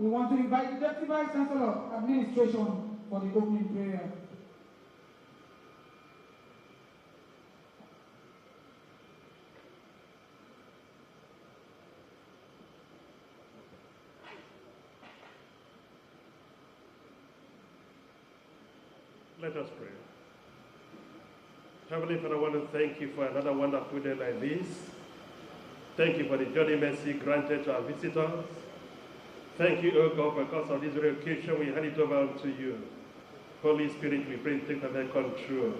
we want to invite the Deputy Vice Chancellor Administration for the opening prayer. Let us pray. Heavenly Father, I want to thank you for another wonderful day like this. Thank you for the journey mercy granted to our visitors. Thank you, O God, because of this very occasion we hand it over unto you. Holy Spirit, we pray, take perfect control.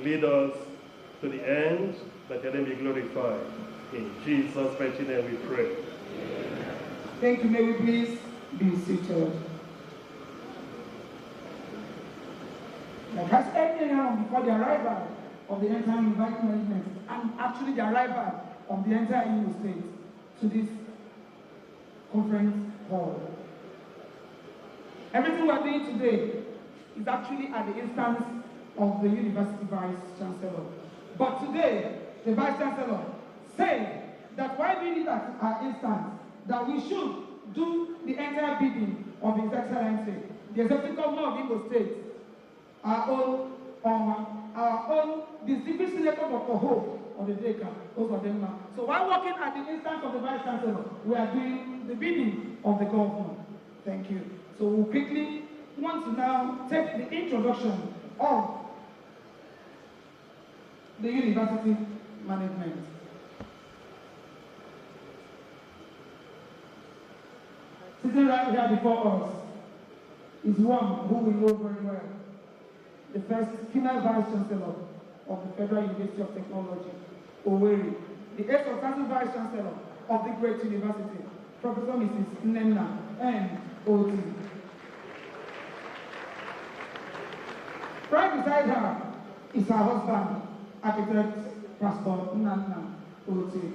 Lead us to the end, that your name be glorified. In Jesus' mighty name we pray. Thank you. May we please be seated. Like has anyone before the arrival of the entire invite management and actually the arrival of the entire Imo State to this conference hall. Everything we are doing today is actually at the instance of the University Vice Chancellor. But today, the Vice Chancellor said that while doing it at our instance, that we should do the entire bidding of His Excellency, the Executive Governor of Imo State, our own distinguished senator Dr. Hope on the Deka, those of them now. So while working at the instance of the Vice Chancellor, we are doing the bidding of the Governor. Thank you. So we'll quickly want to now take the introduction of the university management. Sitting right here before us is one who we know very well, the first female Vice Chancellor of the Federal University of Technology, Owerri, the eighth successive Vice Chancellor of the great university, Professor Mrs. Nnenna N. Oti. Right beside her is her husband, architect Pastor Nnenna Oti.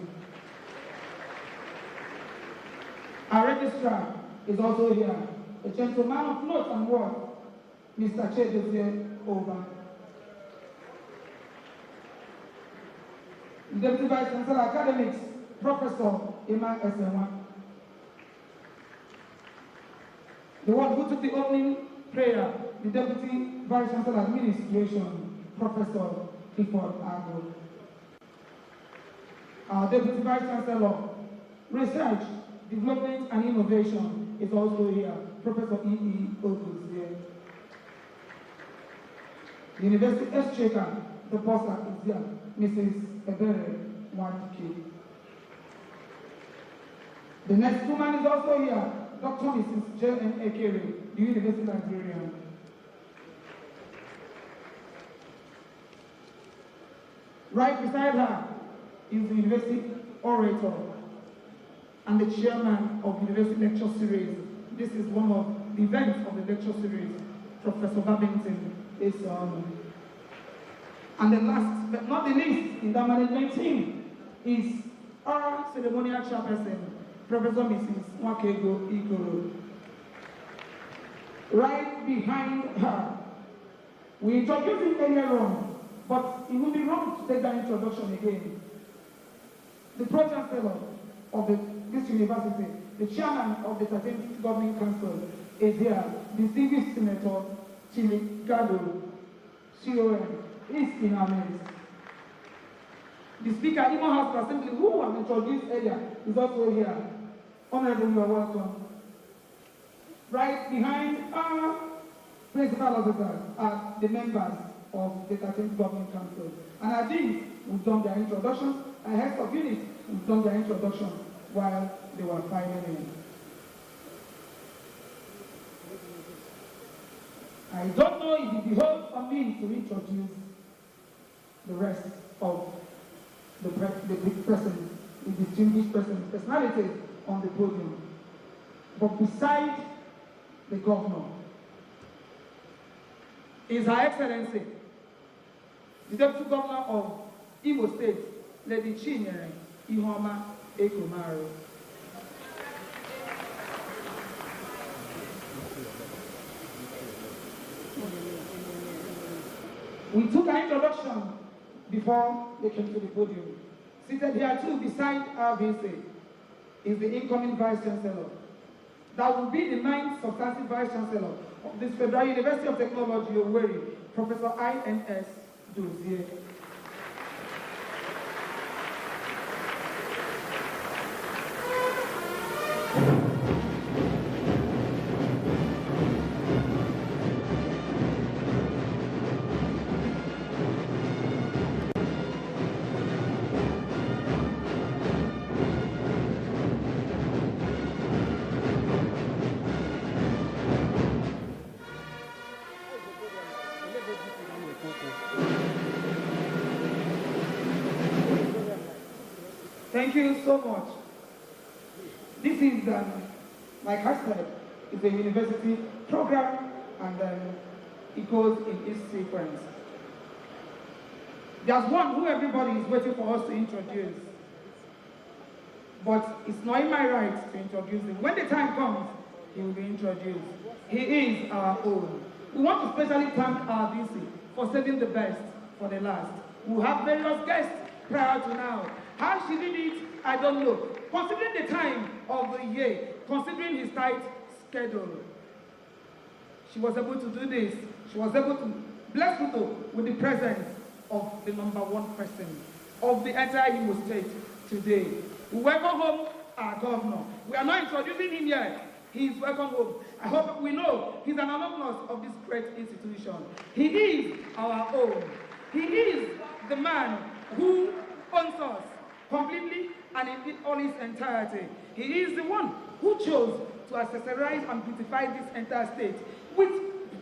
Our registrar is also here, a gentleman of note and worth, Mr. Chedozie Oba. The Deputy Vice Chancellor Academics, Professor Emma Esenwa. The one who took the opening prayer, the Deputy Vice Chancellor Administration, Professor Clifford Agbo. Our Deputy Vice Chancellor, Research, Development and Innovation is also here, Professor E.E. Oguzie. The University Exchequer, the bossa is here, Mrs. Ebere Wadike. The next woman is also here, Dr. Mrs. J.N. Ekere, the University Nigerian. Right beside her is the University Orator and the chairman of the University Lecture Series. This is one of the events of the lecture series, Professor Babington is and the last but not the least in the management team is our ceremonial chairperson, Professor Mrs. Nwakego Igoro. Right behind her, we introduced him earlier on, but it would be wrong to take that introduction again. The Pro-Chancellor of this university, the chairman of the 13th Governing Council, is here, distinguished Senator Chiligado, CON, is in our midst. The Speaker, Imo House of Assembly, who was introduced earlier, is also here. Honorable, you are welcome. Right behind our principal officers are the members of the 13th Governing Council. And at these, we've done their introductions, and heads of units, we've done their introductions while they were filing in. I don't know if it behoves on me to introduce the rest of the big persons, the distinguished persons, personalities on the podium. But beside the governor is Her Excellency, the Deputy Governor of Imo State, Lady Chinyere Ihoma Ekumaro. We took an introduction before they came to the podium. Seated here too beside our VC is the incoming Vice Chancellor, that will be the 9th substantive Vice Chancellor of this Federal University of Technology, Owerri, Professor I.N.S. Dozie. Thank you so much. This is, like I said, it's a university program, and it goes in its sequence. There's one who everybody is waiting for us to introduce, but it's not in my right to introduce him. When the time comes, he will be introduced. He is our own. We want to specially thank our VC for saving the best for the last. We have various guests prior to now. How she did it, I don't know. Considering the time of the year, considering his tight schedule, she was able to do this. She was able to bless people with the presence of the #1 person of the entire Imo State today. We welcome home our governor. We are not introducing him yet. He is welcome home. I hope we know he's an alumnus of this great institution. He is our own. He is the man who owns us completely and in all its entirety. He is the one who chose to accessorize and beautify this entire state with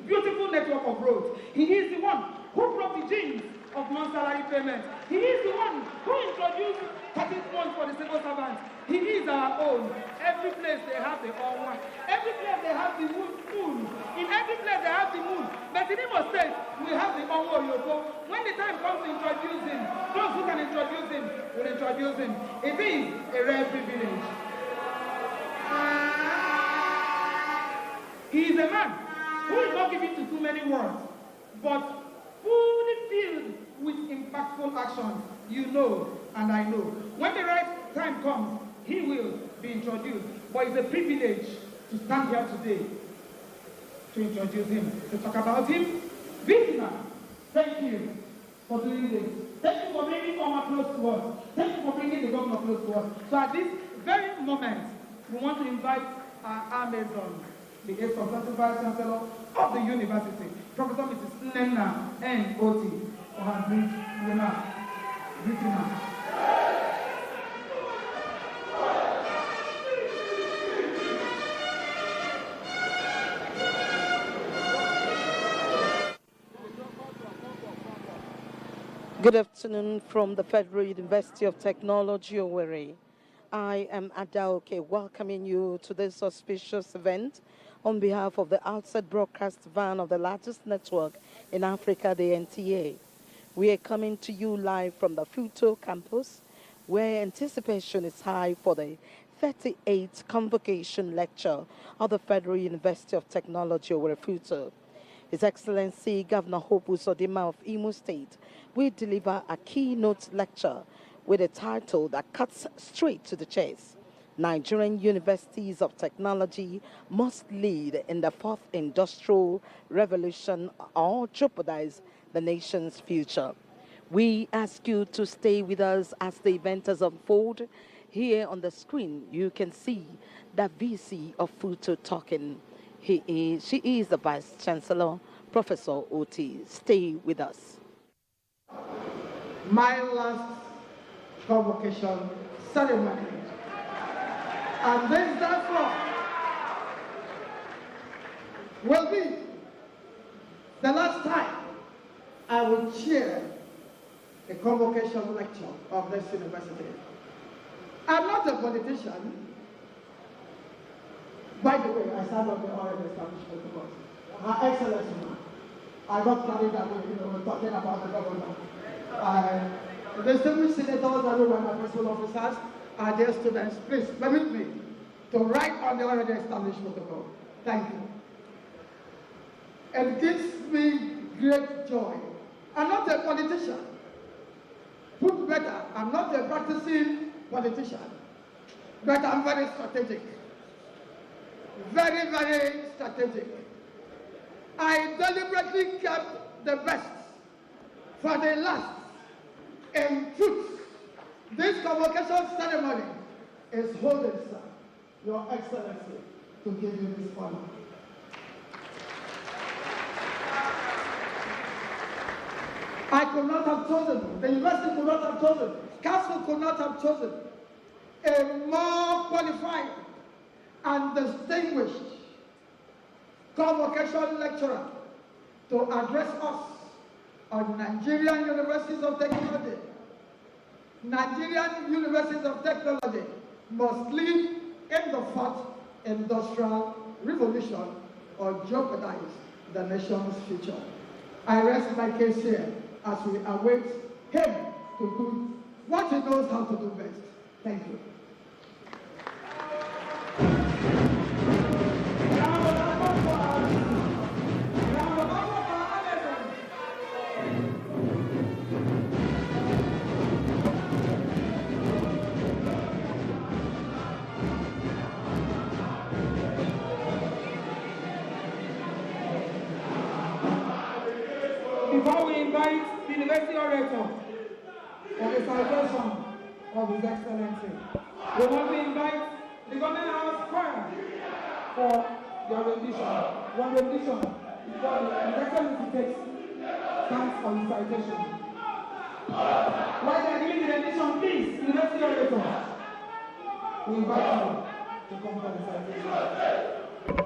beautiful network of roads. He is the one who brought the genes of non-salary payment. He is the one who introduced 13 funds for the civil servants. He is our own. Every place they have the Owerri. Every place they have the moon. In every place they have the moon. But in Imo State, we have the Owerri. When the time comes to introduce him, those who can introduce him will introduce him. It is a rare privilege. He is a man who is not given to too many words, but fully filled with impactful actions. You know, and I know. When the right time comes, he will be introduced. But it's a privilege to stand here today to introduce him, to talk about him. Victor, thank you for doing this. Thank you for bringing Oma close to us. Thank you for bringing the governor close to us. So at this very moment, we want to invite our Amazon, the 8th Substantive Vice Chancellor of the university, Professor Mrs. Nnenna N. Oti, for her brief remarks. Good afternoon from the Federal University of Technology, Owerri. I am Adaoke, welcoming you to this auspicious event on behalf of the Outside Broadcast Van of the largest network in Africa, the NTA. We are coming to you live from the FUT campus, where anticipation is high for the 38th Convocation lecture of the Federal University of Technology, Owerri FUT. His Excellency Governor Hope Uzodinma of Imo State will deliver a keynote lecture with a title that cuts straight to the chase. Nigerian universities of technology must lead in the 4th industrial revolution or jeopardize the nation's future. We ask you to stay with us as the event has unfolded. Here on the screen, you can see the VC of FUT talking. She is the Vice Chancellor, Professor Oti. Stay with us. My last convocation ceremony. And this, therefore, will be the last time I will chair a convocation lecture of this university. I'm not a politician. By the way, I serve on the Owerri establishment board. Her Excellency, I got carried away, we're talking about the government. The distinguished senators, everyone, my principal officers, our dear students, please permit me to write on the Owerri establishment board. Thank you. It gives me great joy. I'm not a politician. Put better, I'm not a practicing politician, but I'm very strategic. very, very strategic. I deliberately kept the best for the last. In truth, this convocation ceremony is holding, sir, Your Excellency, to give you this honor. I could not have chosen, the university could not have chosen, council could not have chosen a more qualified and distinguished convocation lecturer to address us on Nigerian universities of technology. Nigerian universities of technology must lead in the FUT industrial revolution or jeopardize the nation's future. I rest my case here as we await him to do what he knows how to do best. Thank you. Before we invite the University Orator for the celebration of His Excellency, we want to invite the Government House Choir for their rendition. One rendition before His Excellency takes thanks for his citation. While they are giving the rendition, please, University Orator, we invite you to come for the citation.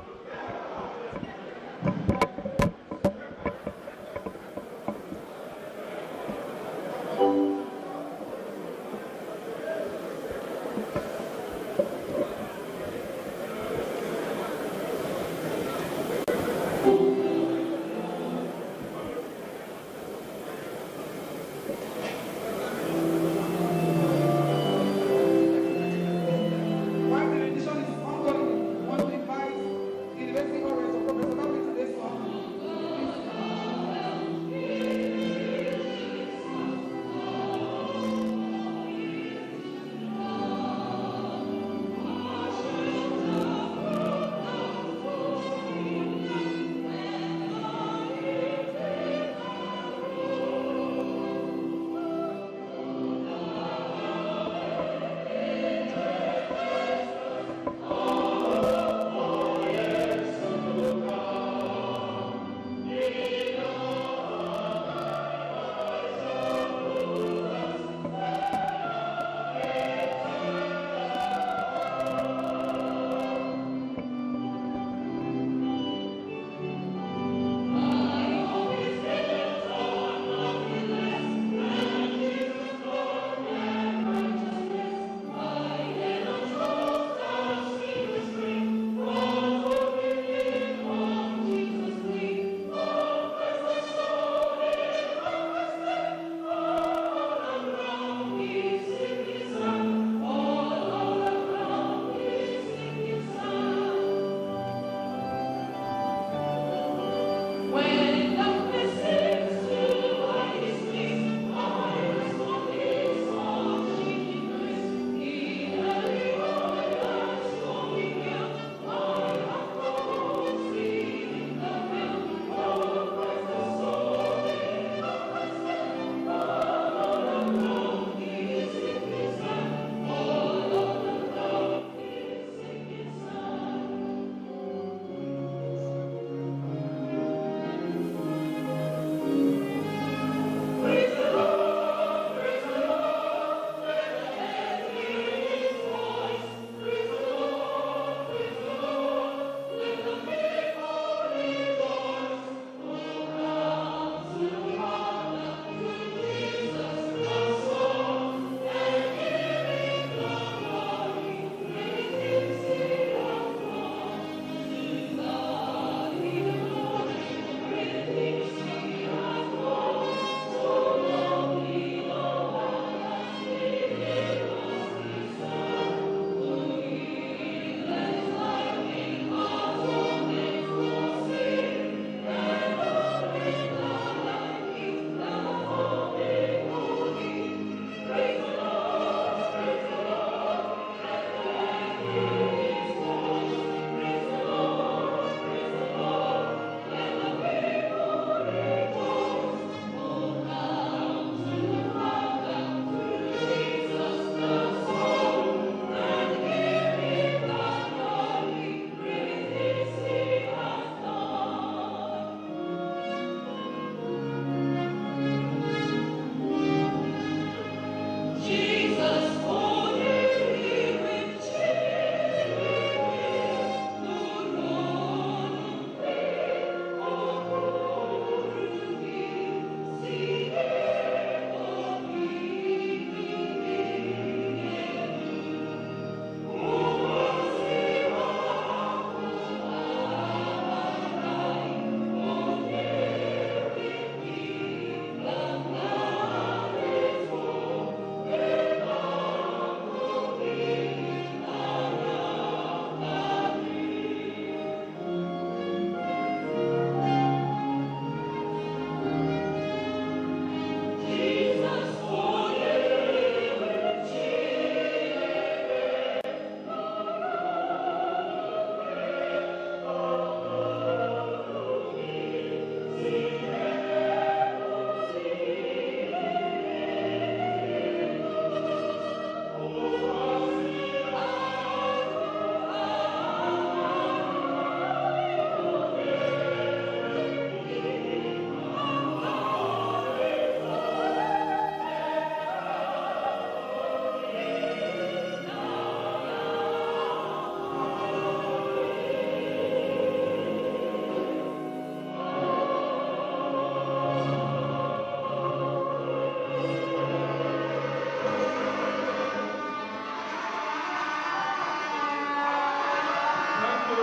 While the rendition is ongoing,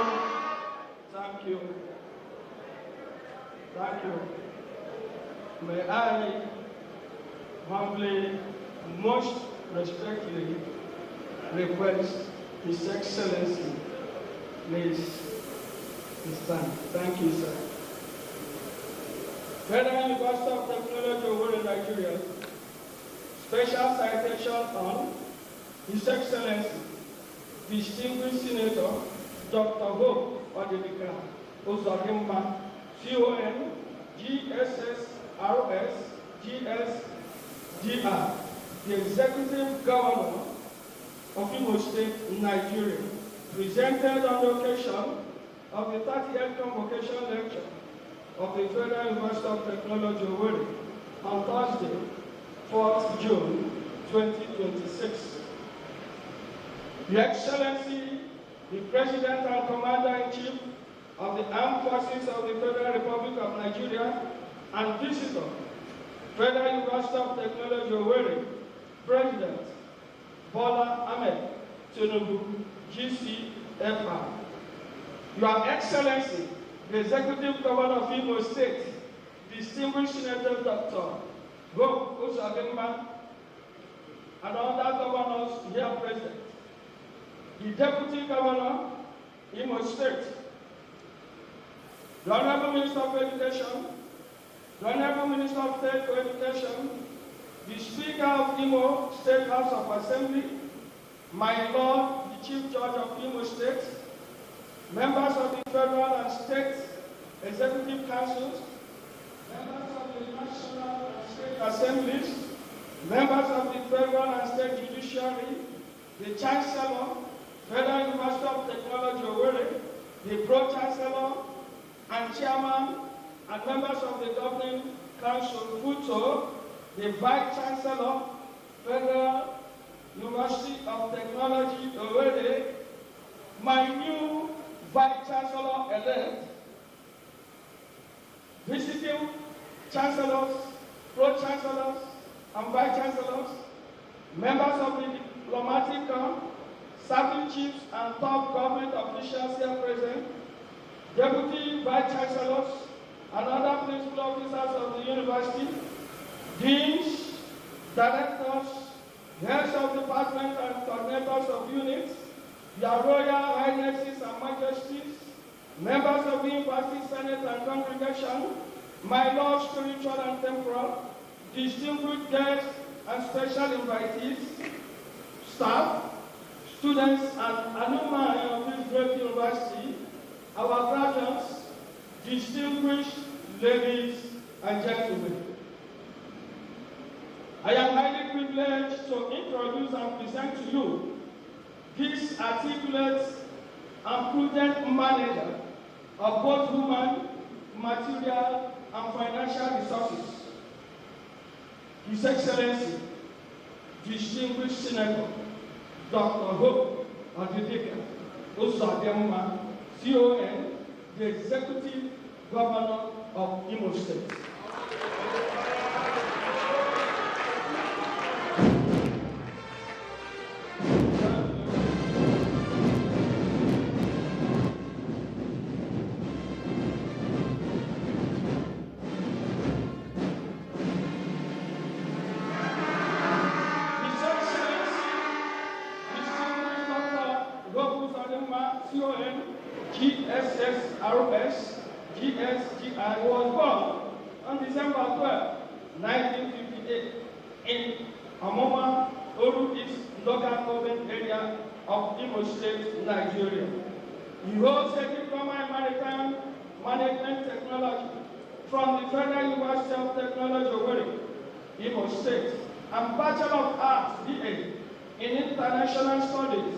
Thank you. Thank you. May I humbly, most respectfully request His Excellency, please stand. Thank you, sir. Federal University of Technology Owerri, Nigeria, special citation on His Excellency, Distinguished Senator Dr. Hope Odedika Uzodimma, CON, GSSRS, GSGR, the Executive Governor of Imo State, Nigeria, presented on the occasion of the 30th Convocation Lecture of the Federal University of Technology Owerri on Thursday, 4th June 2026. Your Excellency, the President and Commander-in-Chief of the Armed Forces of the Federal Republic of Nigeria and visitor, Federal University of Technology Owerri, President Bola Ahmed Tinubu, GCFR. Your Excellency, the Executive Governor of Imo State, Distinguished Senator Dr. Hope Uzodimma, and other governors here present, the Deputy Governor, Imo State, the Honorable Minister of Education, the Honorable Minister of State for Education, the Speaker of Imo State House of Assembly, my Lord, the Chief Judge of Imo State, members of the Federal and State Executive Councils, members of the National and State Assemblies, members of the Federal and State Judiciary, the Chancellor, Federal University of Technology Owerri, the Pro-Chancellor and Chairman and members of the Governing Council, FUT, the Vice-Chancellor, Federal University of Technology Owerri, my new Vice-Chancellor-elect, visiting Chancellors, Pro-Chancellors, and Vice-Chancellors, members of the diplomatic corps, service chiefs and top government officials here present, deputy vice-chancellors and other principal officers of the university, deans, directors, heads of departments and coordinators of units, your royal highnesses and majesties, members of the university senate and congregation, my lord spiritual and temporal, distinguished guests and special invitees, staff, students and alumni of this great university, our graduates, distinguished ladies and gentlemen. I am highly privileged to introduce and present to you this articulate and prudent manager of both human, material, and financial resources, His Excellency, distinguished Senator Dr. Hope Odedika Uzodimma, CON, the Executive Governor of Imo State. CON, GSSRS, GSGI was born on December 12, 1958 in Amoma, Oru East local government area of Imo State, Nigeria. He holds a diploma in maritime management technology from the Federal University of Technology Owerri, Imo State, and Bachelor of Arts, BA, in International Studies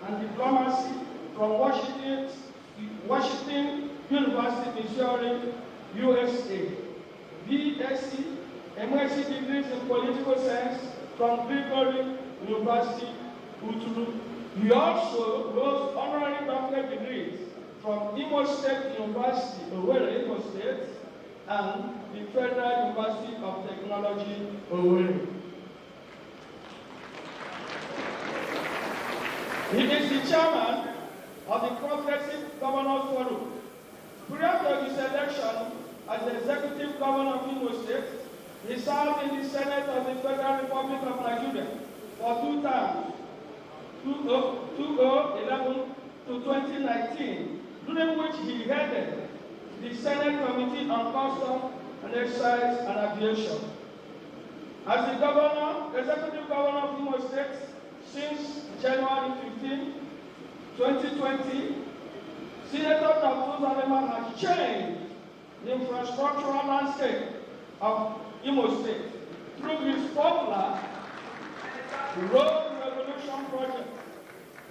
and Diplomacy from Washington University, Missouri, USA. BSc, MSc degrees in Political Science from Gregory University, Uturu. He also holds honorary doctorate degrees from Imo State University, Owerri, Imo State, and the Federal University of Technology, Owerri. He is the chairman of the Progressive Governors Forum. Prior to his election as the Executive Governor of Imo State, he served in the Senate of the Federal Republic of Nigeria for 2 terms, 2011 to 2019, during which he headed the Senate Committee on Custom and Excise and Aviation. As the Governor, Executive Governor of Imo State since January 15, 2020, Senator Dr. Uzodimma has changed the infrastructural landscape of Imo State through his popular Road Revolution project,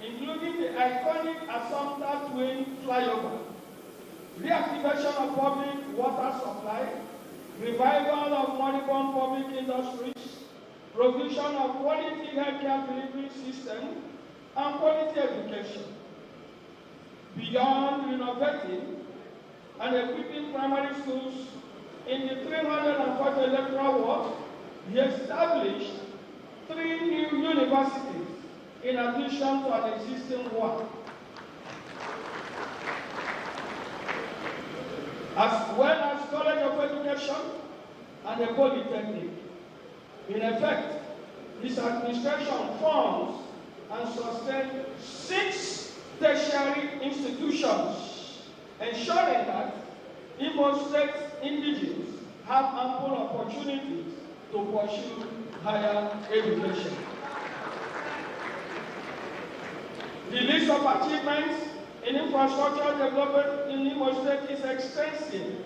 including the iconic Assumpta Twin Flyover, reactivation of public water supply, revival of moribund public industries, provision of quality healthcare delivery system, and quality education. Beyond renovating and equipping primary schools in the 340 electoral wards, he established 3 new universities in addition to an existing one, as well as College of Education and a polytechnic. In effect, his administration funds and sustains 6 tertiary institutions, ensuring that Imo State indigenes have ample opportunities to pursue higher education. The list of achievements in infrastructure development in Imo State is extensive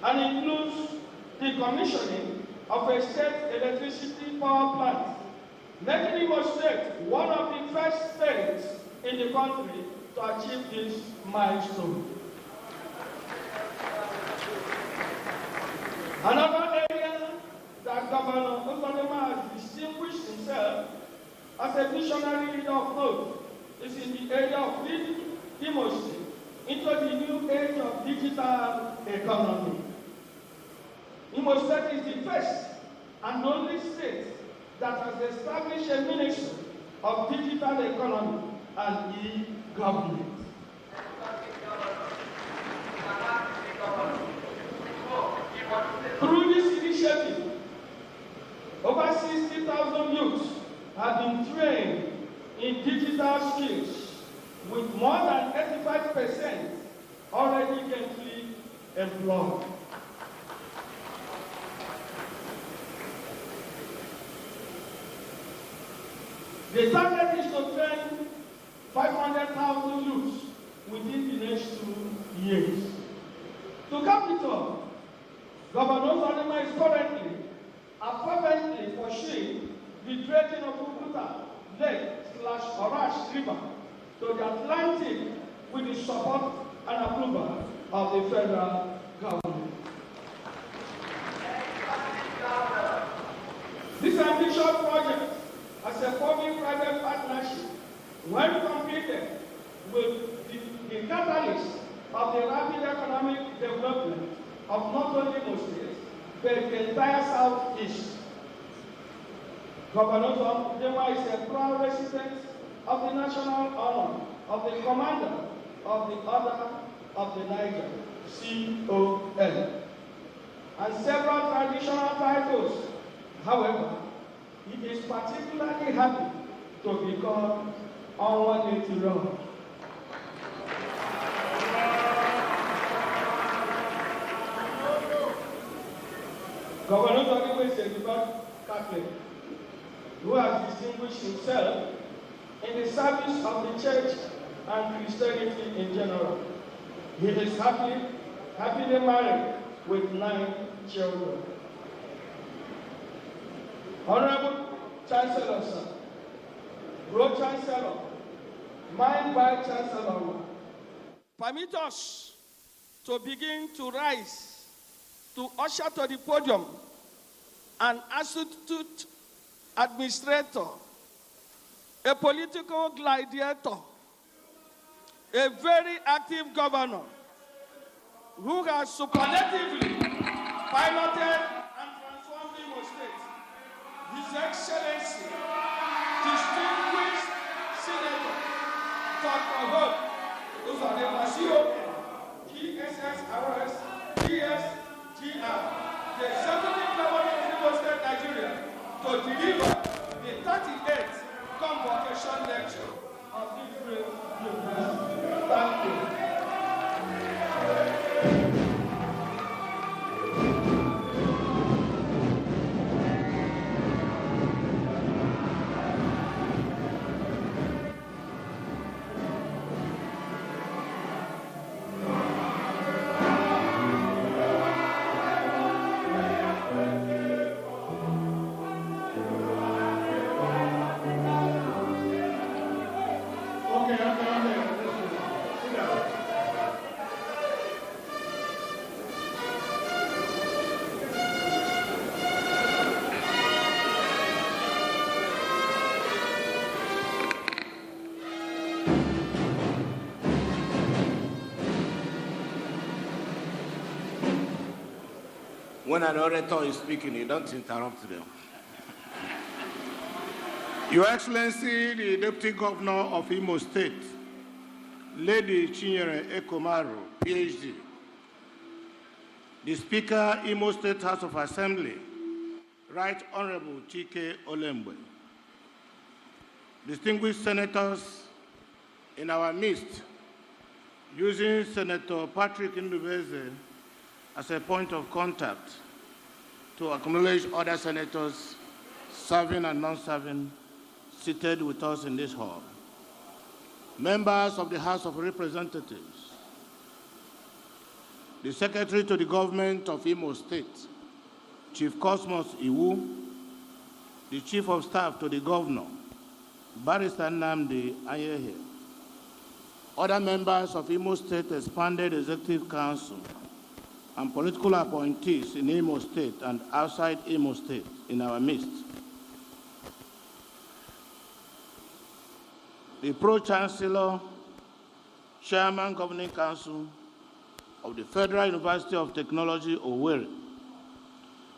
and includes the commissioning of a state electricity power plant, making Imo State one of the first states in the country to achieve this milestone. Another area that Governor Uzodimma has distinguished himself as a visionary leader of note is in the area of leading Imo State into the new age of digital economy. Imo State is the first and only state that has established a ministry of digital economy and e-government. Through this initiative, over 60,000 youths have been trained in digital skills, with more than 85% already gainfully employed. The target is to train 500,000 youths within the next 2 years. To cap it off, Governor Uzodimma is currently fervently pursuing the dredging of Obuja Lake/Orash River to the Atlantic with the support and approval of the federal government. This ambitious project, as a public-private partnership, when completed, will be the catalyst of the rapid economic development of not only Imo State, but the entire Southeast. Governor Uzodimma is a proud resident of the national honor of the Commander of the Order of the Niger, CON, and several traditional titles. However, he is particularly happy to become Owerri. Governor Uzodimma is a devout Catholic who has distinguished himself in the service of the church and Christianity in general. He is happily married with 9 children. Honorable Chancellor, sir, Pro Chancellor, my Vice Chancellor, permit us to begin to rise to usher to the podium an astute administrator, a political gladiator, a very active governor who has superlatively piloted and transformed Imo State, His Excellency, distinguished Senator Dr. Uzodimma. When an orator is speaking, you don't interrupt them. Your Excellency, the Deputy Governor of Imo State, Lady Chinyere Ekomaru, PhD, the Speaker, Imo State House of Assembly, Right Honorable Chike Olembe, distinguished senators in our midst, using Senator Patrick Ndubeze as a point of contact to acknowledge other senators serving and non-serving seated with us in this hall. Members of the House of Representatives, the Secretary to the Government of Imo State, Chief Cosmos Iwu, the Chief of Staff to the Governor, Barrister Nnamdi Ayehe, other members of Imo State Expanded Executive Council, and political appointees in Imo State and outside Imo State in our midst. The Pro-Chancellor, Chairman Governing Council of the Federal University of Technology, Owerri,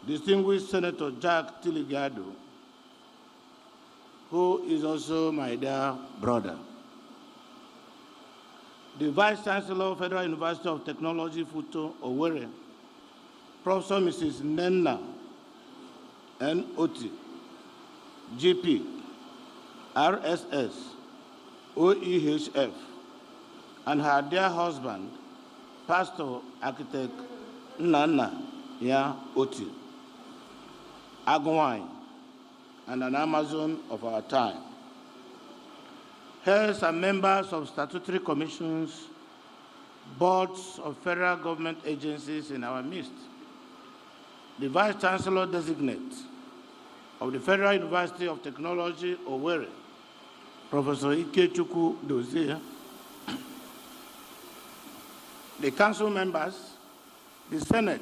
distinguished Senator Jack Tiligado, who is also my dear brother. The Vice Chancellor of Federal University of Technology, FUT, Owerri, Professor Mrs. Nenna N.O.T., GP, RSS, OEHF, and her dear husband, Pastor Architect Nnanna Ya Oti, Agwine, and an Amazon of our time. Heads and members of statutory commissions, boards of federal government agencies in our midst. The Vice Chancellor designate of the Federal University of Technology, Owerri, Professor Ikechukwu Dozie, the council members, the Senate,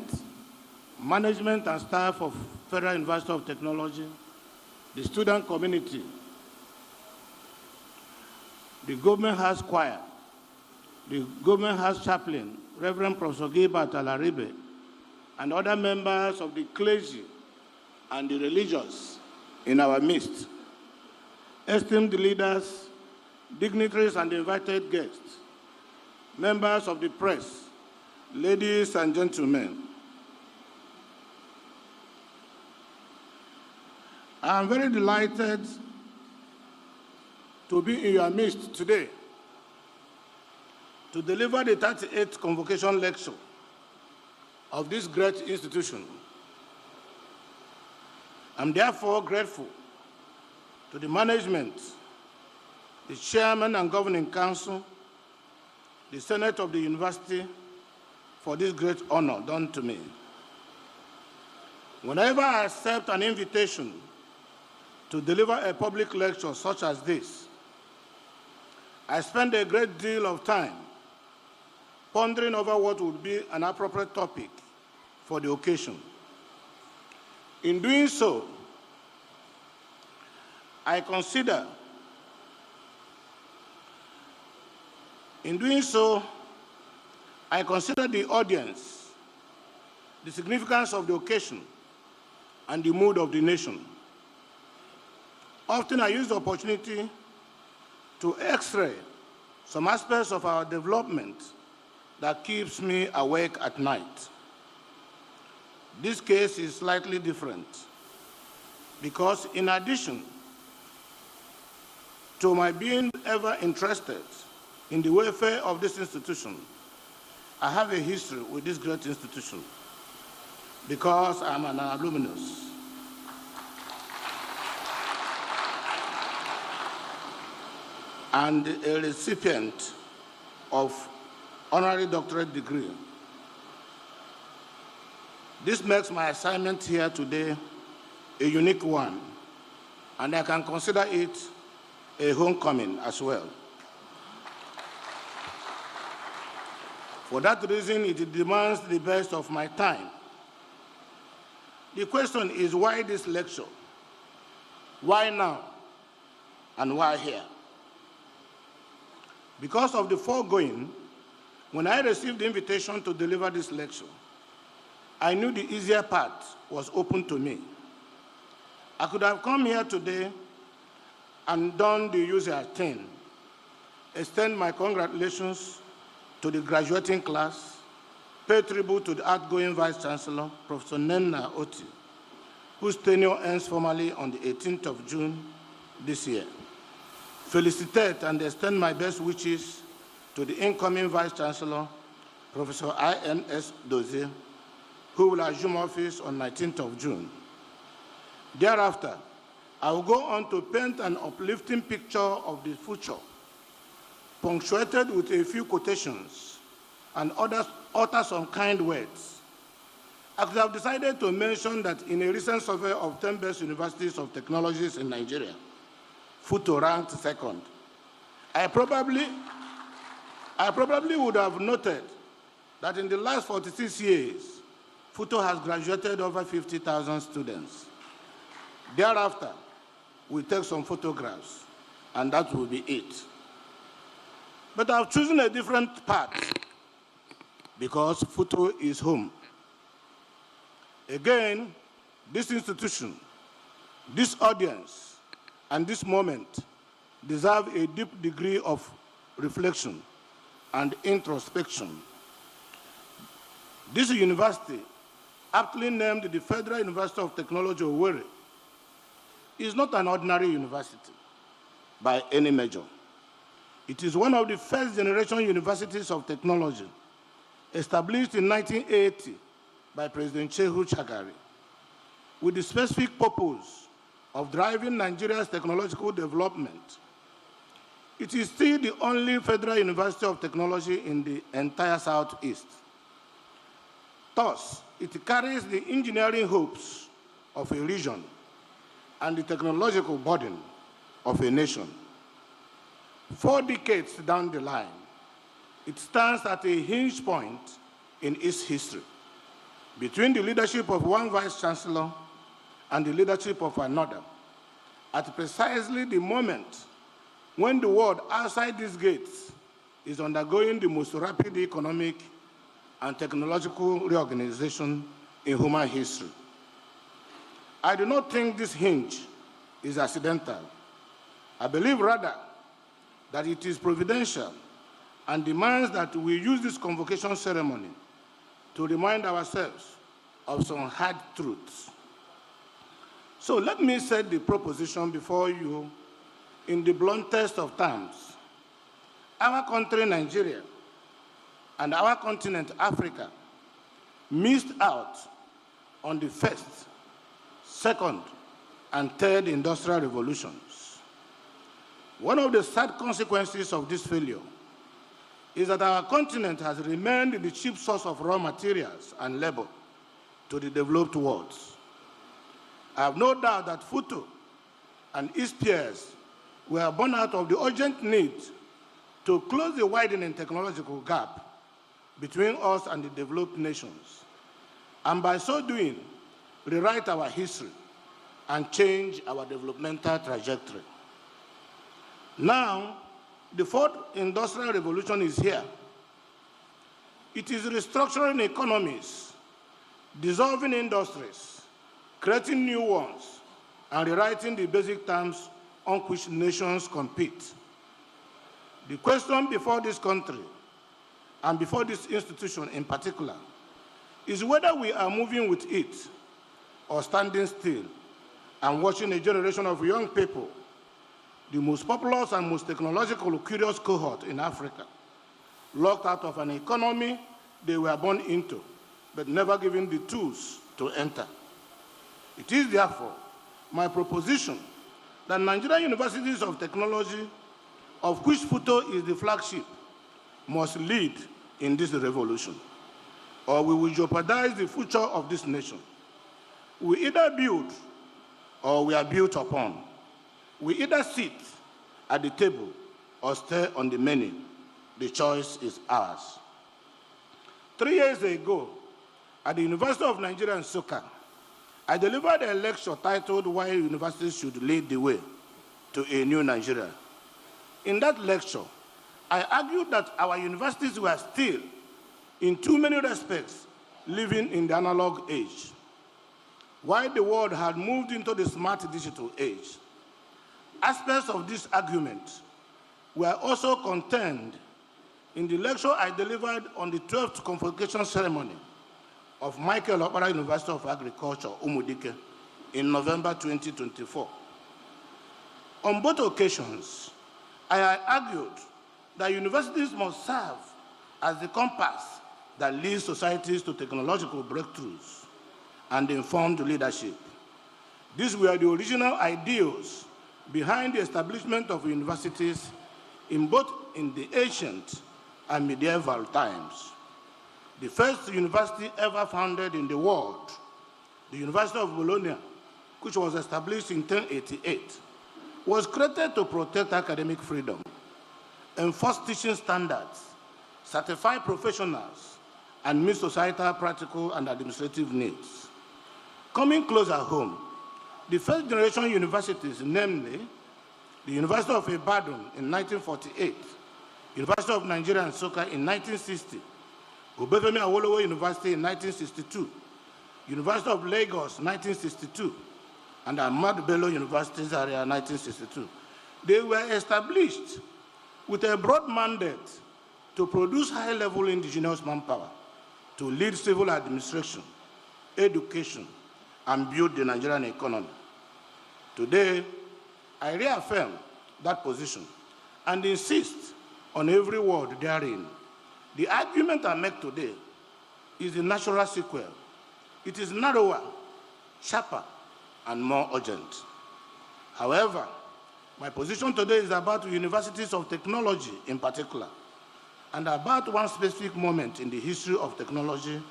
management and staff of Federal University of Technology, the student community, the Government House Choir, the Government House Chaplain, Reverend Professor Gilbert Alaribe, and other members of the clergy and the religious in our midst, esteemed leaders, dignitaries and invited guests, members of the press, ladies and gentlemen. I am very delighted to be in your midst today to deliver the 38th convocation lecture of this great institution. I'm therefore grateful to the management, the chairman and governing council, the Senate of the university for this great honor done to me. Whenever I accept an invitation to deliver a public lecture such as this, I spend a great deal of time pondering over what would be an appropriate topic for the occasion. In doing so, I consider the audience, the significance of the occasion, and the mood of the nation. Often I use the opportunity to x-ray some aspects of our development that keeps me awake at night. This case is slightly different because in addition to my being ever interested in the welfare of this institution, I have a history with this great institution because I'm an alumnus. And a recipient of honorary doctorate degree. This makes my assignment here today a unique one, and I can consider it a homecoming as well. For that reason, it demands the best of my time. The question is, why this lecture? Why now? And why here? Because of the foregoing, when I received the invitation to deliver this lecture, I knew the easier path was open to me. I could have come here today and done the usual thing, extend my congratulations to the graduating class, pay tribute to the outgoing Vice-Chancellor, Professor Nenna Oti, whose tenure ends formally on the 18th of June this year. Felicitate and extend my best wishes to the incoming Vice-Chancellor, Professor I.N.S. Dozie, who will assume office on 19th of June. Thereafter, I will go on to paint an uplifting picture of the future, punctuated with a few quotations and utter some kind words. I could have decided to mention that in a recent survey of 10 best universities of technologies in Nigeria, FUT ranked second. I probably would have noted that in the last 46 years, FUT has graduated over 50,000 students. Thereafter, we take some photographs, and that will be it. But I've chosen a different path because FUT is home. Again, this institution, this audience, and this moment deserve a deep degree of reflection and introspection. This university, aptly named the Federal University of Technology, Owerri, is not an ordinary university by any measure. It is one of the first generation universities of technology, established in 1980 by President Shehu Shagari, with the specific purpose of driving Nigeria's technological development. It is still the only federal university of technology in the entire Southeast. Thus, it carries the engineering hopes of a region and the technological burden of a nation. 4 decades down the line, it stands at a hinge point in its history, between the leadership of one Vice-Chancellor and the leadership of another, at precisely the moment when the world outside these gates is undergoing the most rapid economic and technological reorganization in human history. I do not think this hinge is accidental. I believe rather that it is providential and demands that we use this convocation ceremony to remind ourselves of some hard truths. So let me set the proposition before you in the bluntest of terms. Our country, Nigeria, and our continent, Africa, missed out on the first, second, and third industrial revolutions. One of the sad consequences of this failure is that our continent has remained the cheap source of raw materials and labor to the developed world. I have no doubt that FUT and its peers were born out of the urgent need to close the widening technological gap between us and the developed nations, and by so doing, rewrite our history and change our developmental trajectory. Now, the fourth industrial revolution is here. It is restructuring economies, dissolving industries, creating new ones, and rewriting the basic terms on which nations compete. The question before this country, and before this institution in particular, is whether we are moving with it or standing still and watching a generation of young people, the most populous and most technological curious cohort in Africa, locked out of an economy they were born into, but never given the tools to enter. It is therefore my proposition that Nigerian universities of technology, of which FUT is the flagship, must lead in this revolution, or we will jeopardize the future of this nation. We either build or we are built upon. We either sit at the table or stay on the menu. The choice is ours. 3 years ago, at the University of Nigeria in Nsukka, I delivered a lecture titled "Why Universities Should Lead the Way to a New Nigeria." In that lecture, I argued that our universities were still, in too many respects, living in the analog age. While the world had moved into the smart digital age, aspects of this argument were also contained in the lecture I delivered on the 12th convocation ceremony of Michael Owerri University of Agriculture, Umudike, in November 2024. On both occasions, I argued that universities must serve as the compass that leads societies to technological breakthroughs and informed leadership. These were the original ideals behind the establishment of universities in both the ancient and medieval times. The first university ever founded in the world, the University of Bologna, which was established in 1088, was created to protect academic freedom, enforce teaching standards, certify professionals, and meet societal, practical, and administrative needs. Coming closer home, the first generation universities, namely the University of Ibadan in 1948, University of Nigeria and Soka in 1960, Obafemi Awolowo University in 1962, University of Lagos 1962, and Ahmadu Bello University Zaria 1962. They were established with a broad mandate to produce high-level indigenous manpower, to lead civil administration, education, and build the Nigerian economy. Today, I reaffirm that position and insist on every word therein. The argument I make today is the natural sequel. It is narrower, sharper, and more urgent. However, my position today is about universities of technology in particular, and about one specific moment in the history of technology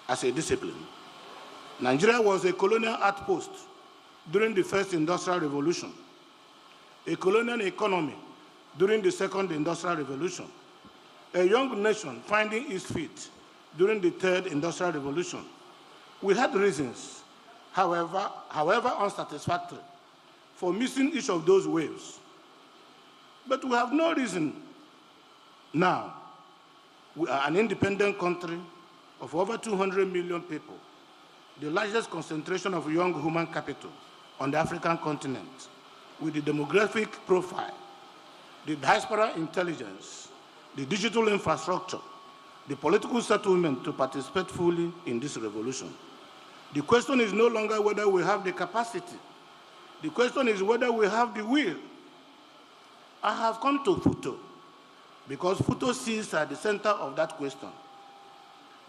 as a discipline. Nigeria was a colonial outpost during the first industrial revolution, a colonial economy during the second industrial revolution, a young nation finding its feet during the third industrial revolution. We had reasons, however unsatisfactory, for missing each of those waves. But we have no reason now. We are an independent country of over 200 million people, the largest concentration of young human capital on the African continent, with the demographic profile, the diaspora intelligence, the digital infrastructure, the political settlement to participate fully in this revolution. The question is no longer whether we have the capacity. The question is whether we have the will. I have come to FUT because FUT sits at the center of that question.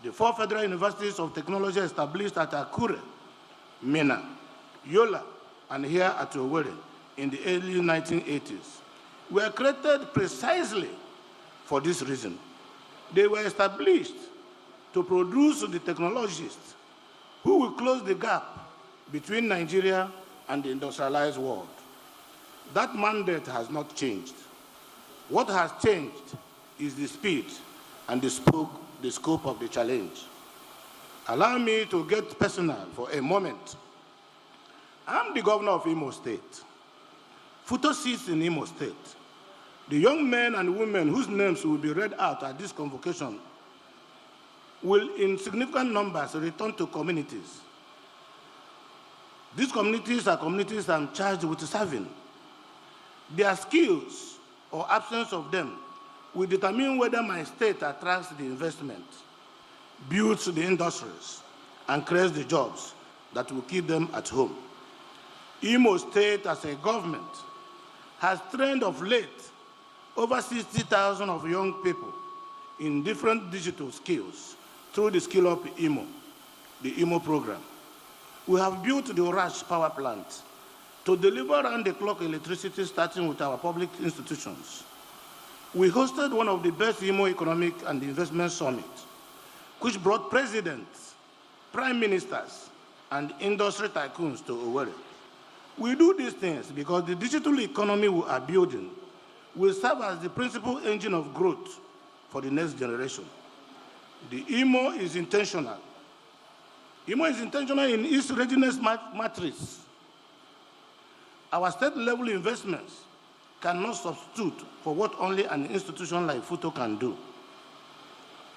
The 4 federal universities of technology established at Akure, Minna, Yola, and here at Owerri in the early 1980s were created precisely for this reason. They were established to produce the technologists who will close the gap between Nigeria and the industrialized world. That mandate has not changed. What has changed is the speed and the scope of the challenge. Allow me to get personal for a moment. I'm the governor of Imo State. FUT sits in Imo State. The young men and women whose names will be read out at this convocation will, in significant numbers, return to communities. These communities are communities I'm charged with serving. Their skills or absence of them will determine whether my state attracts the investment, builds the industries, and creates the jobs that will keep them at home. Imo State, as a government, has trained of late over 60,000 of young people in different digital skills through the Skill Up Imo, the Imo program. We have built the Orash power plant to deliver round-the-clock electricity starting with our public institutions. We hosted one of the best Imo economic and investment summits, which brought presidents, prime ministers, and industry tycoons to Owerri. We do these things because the digital economy we are building will serve as the principal engine of growth for the next generation. The Imo is intentional. Imo is intentional in its readiness matrix. Our state-level investments cannot substitute for what only an institution like FUT can do.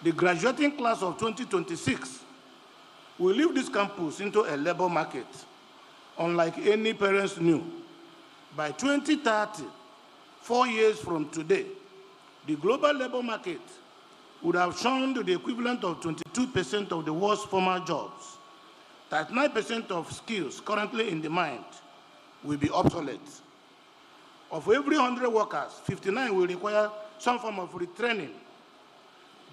The graduating class of 2026 will leave this campus into a labor market unlike any parents knew. By 2030, 4 years from today, the global labor market would have shown the equivalent of 22% of the world's formal jobs. 39% of skills currently in demand will be obsolete. Of every 100 workers, 59 will require some form of retraining.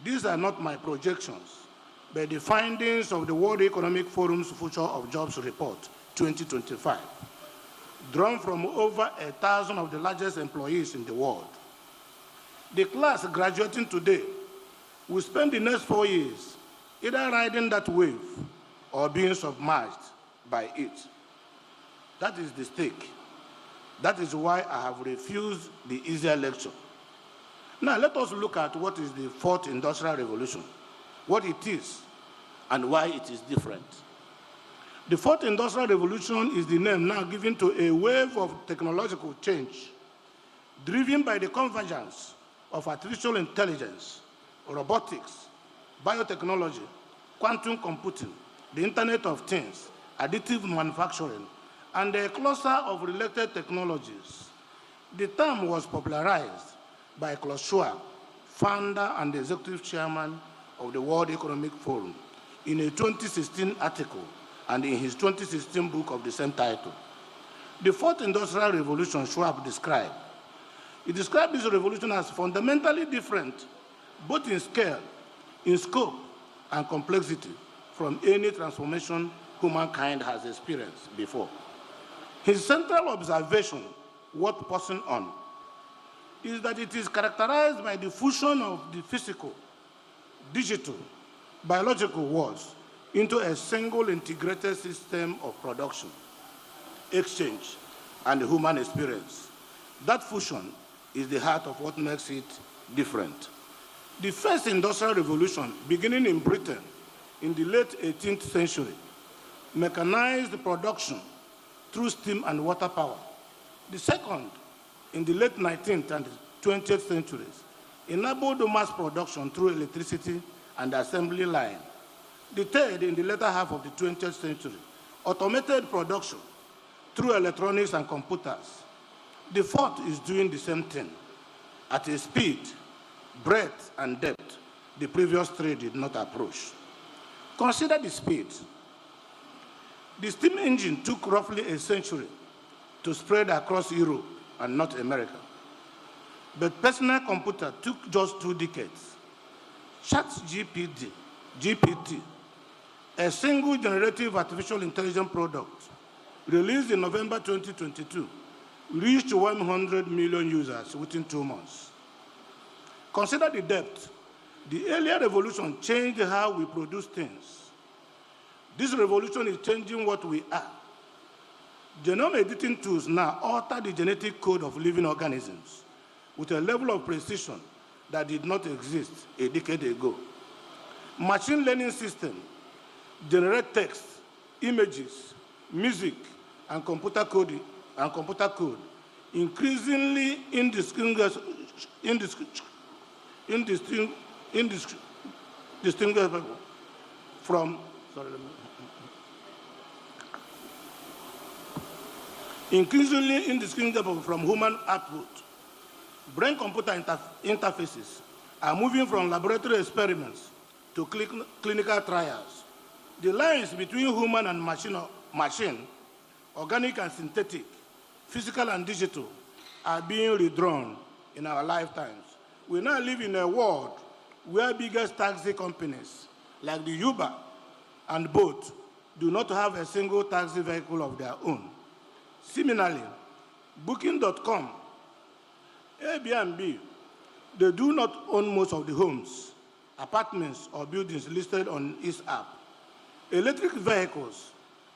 These are not my projections, but the findings of the World Economic Forum's Future of Jobs Report 2025, drawn from over 1,000 of the largest employees in the world. The class graduating today will spend the next 4 years either riding that wave or being submerged by it. That is the stake. That is why I have refused the easier lecture. Now let us look at what is the fourth industrial revolution, what it is, and why it is different. The fourth industrial revolution is the name now given to a wave of technological change driven by the convergence of artificial intelligence, robotics, biotechnology, quantum computing, the Internet of Things, additive manufacturing, and a cluster of related technologies. The term was popularized by Klaus Schwab, founder and executive chairman of the World Economic Forum, in a 2016 article and in his 2016 book of the same title. The fourth industrial revolution Schwab described. He described this revolution as fundamentally different, both in scale, in scope, and complexity from any transformation humankind has experienced before. His central observation, worth pausing on, is that it is characterized by the fusion of the physical, digital, biological worlds into a single integrated system of production, exchange, and human experience. That fusion is the heart of what makes it different. The first industrial revolution, beginning in Britain in the late 18th century, mechanized production through steam and water power. The second, in the late 19th and 20th centuries, enabled mass production through electricity and assembly line. The third, in the latter half of the 20th century, automated production through electronics and computers. The fourth is doing the same thing at a speed, breadth, and depth the previous three did not approach. Consider the speed. The steam engine took roughly a century to spread across Europe and North America. But personal computer took just 2 decades. GPT, a single generative artificial intelligence product released in November 2022, reached 100 million users within 2 months. Consider the depth. The earlier revolution changed how we produce things. This revolution is changing what we are. Genome editing tools now alter the genetic code of living organisms with a level of precision that did not exist a decade ago. Machine learning systems generate text, images, music, and computer code increasingly indistinguishable from human output. Brain-computer interfaces are moving from laboratory experiments to clinical trials. The lines between human and machine, organic and synthetic, physical and digital, are being redrawn in our lifetimes. We now live in a world where biggest taxi companies like the Uber and Bolt do not have a single taxi vehicle of their own. Similarly, Booking.com, Airbnb, they do not own most of the homes, apartments, or buildings listed on its app. Electric vehicles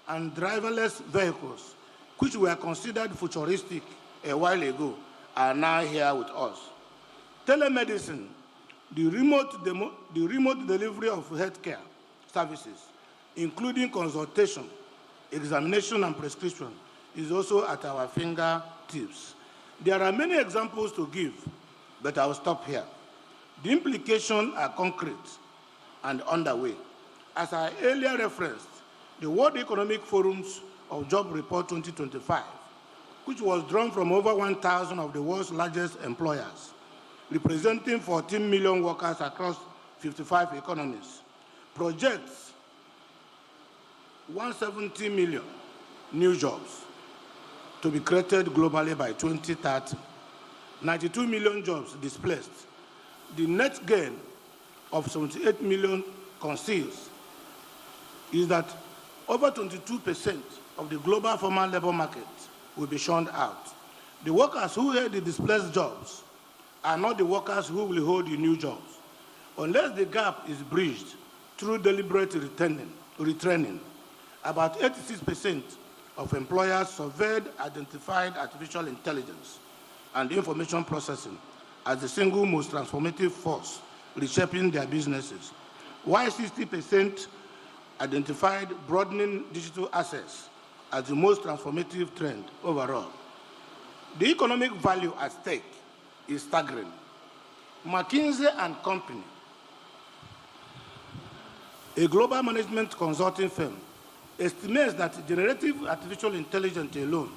and driverless vehicles, which were considered futuristic a while ago, are now here with us. Telemedicine, the remote delivery of healthcare services, including consultation, examination, and prescription, is also at our fingertips. There are many examples to give, but I will stop here. The implications are concrete and underway. As I earlier referenced, the World Economic Forum's of Job Report 2025, which was drawn from over 1,000 of the world's largest employers, representing 14 million workers across 55 economies, projects 170 million new jobs to be created globally by 2030, 92 million jobs displaced. The net gain of 78 million conceals is that over 22% of the global formal labor market will be shunned out. The workers who had the displaced jobs are not the workers who will hold the new jobs. Unless the gap is bridged through deliberate retraining, about 86% of employers surveyed identified artificial intelligence and information processing as the single most transformative force reshaping their businesses, while 60% identified broadening digital access as the most transformative trend overall. The economic value at stake is staggering. McKinsey and Company, a global management consulting firm, estimates that generative artificial intelligence alone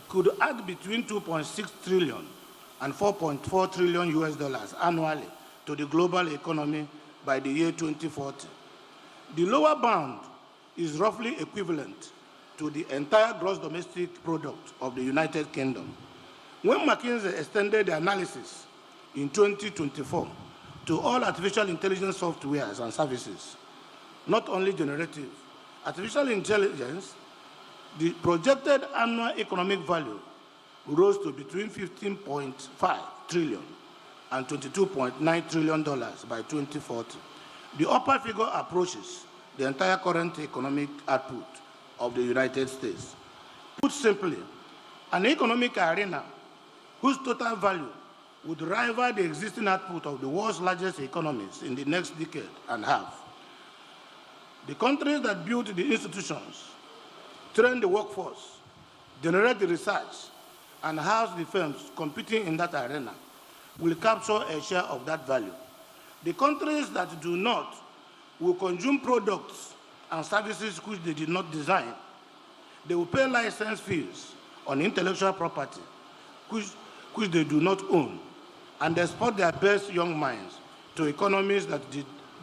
could add between 2.6 trillion and 4.4 trillion US dollars annually to the global economy by the year 2040. The lower bound is roughly equivalent to the entire gross domestic product of the United Kingdom. When McKinsey extended the analysis in 2024 to all artificial intelligence softwares and services, not only generative, artificial intelligence, the projected annual economic value rose to between 15.5 trillion and $22.9 trillion by 2040. The upper figure approaches the entire current economic output of the United States. Put simply, an economic arena whose total value would rival the existing output of the world's largest economies in the next decade and a half. The countries that build the institutions, train the workforce, generate the research, and house the firms competing in that arena will capture a share of that value. The countries that do not will consume products and services which they did not design. They will pay license fees on intellectual property which they do not own, and export their best young minds to economies that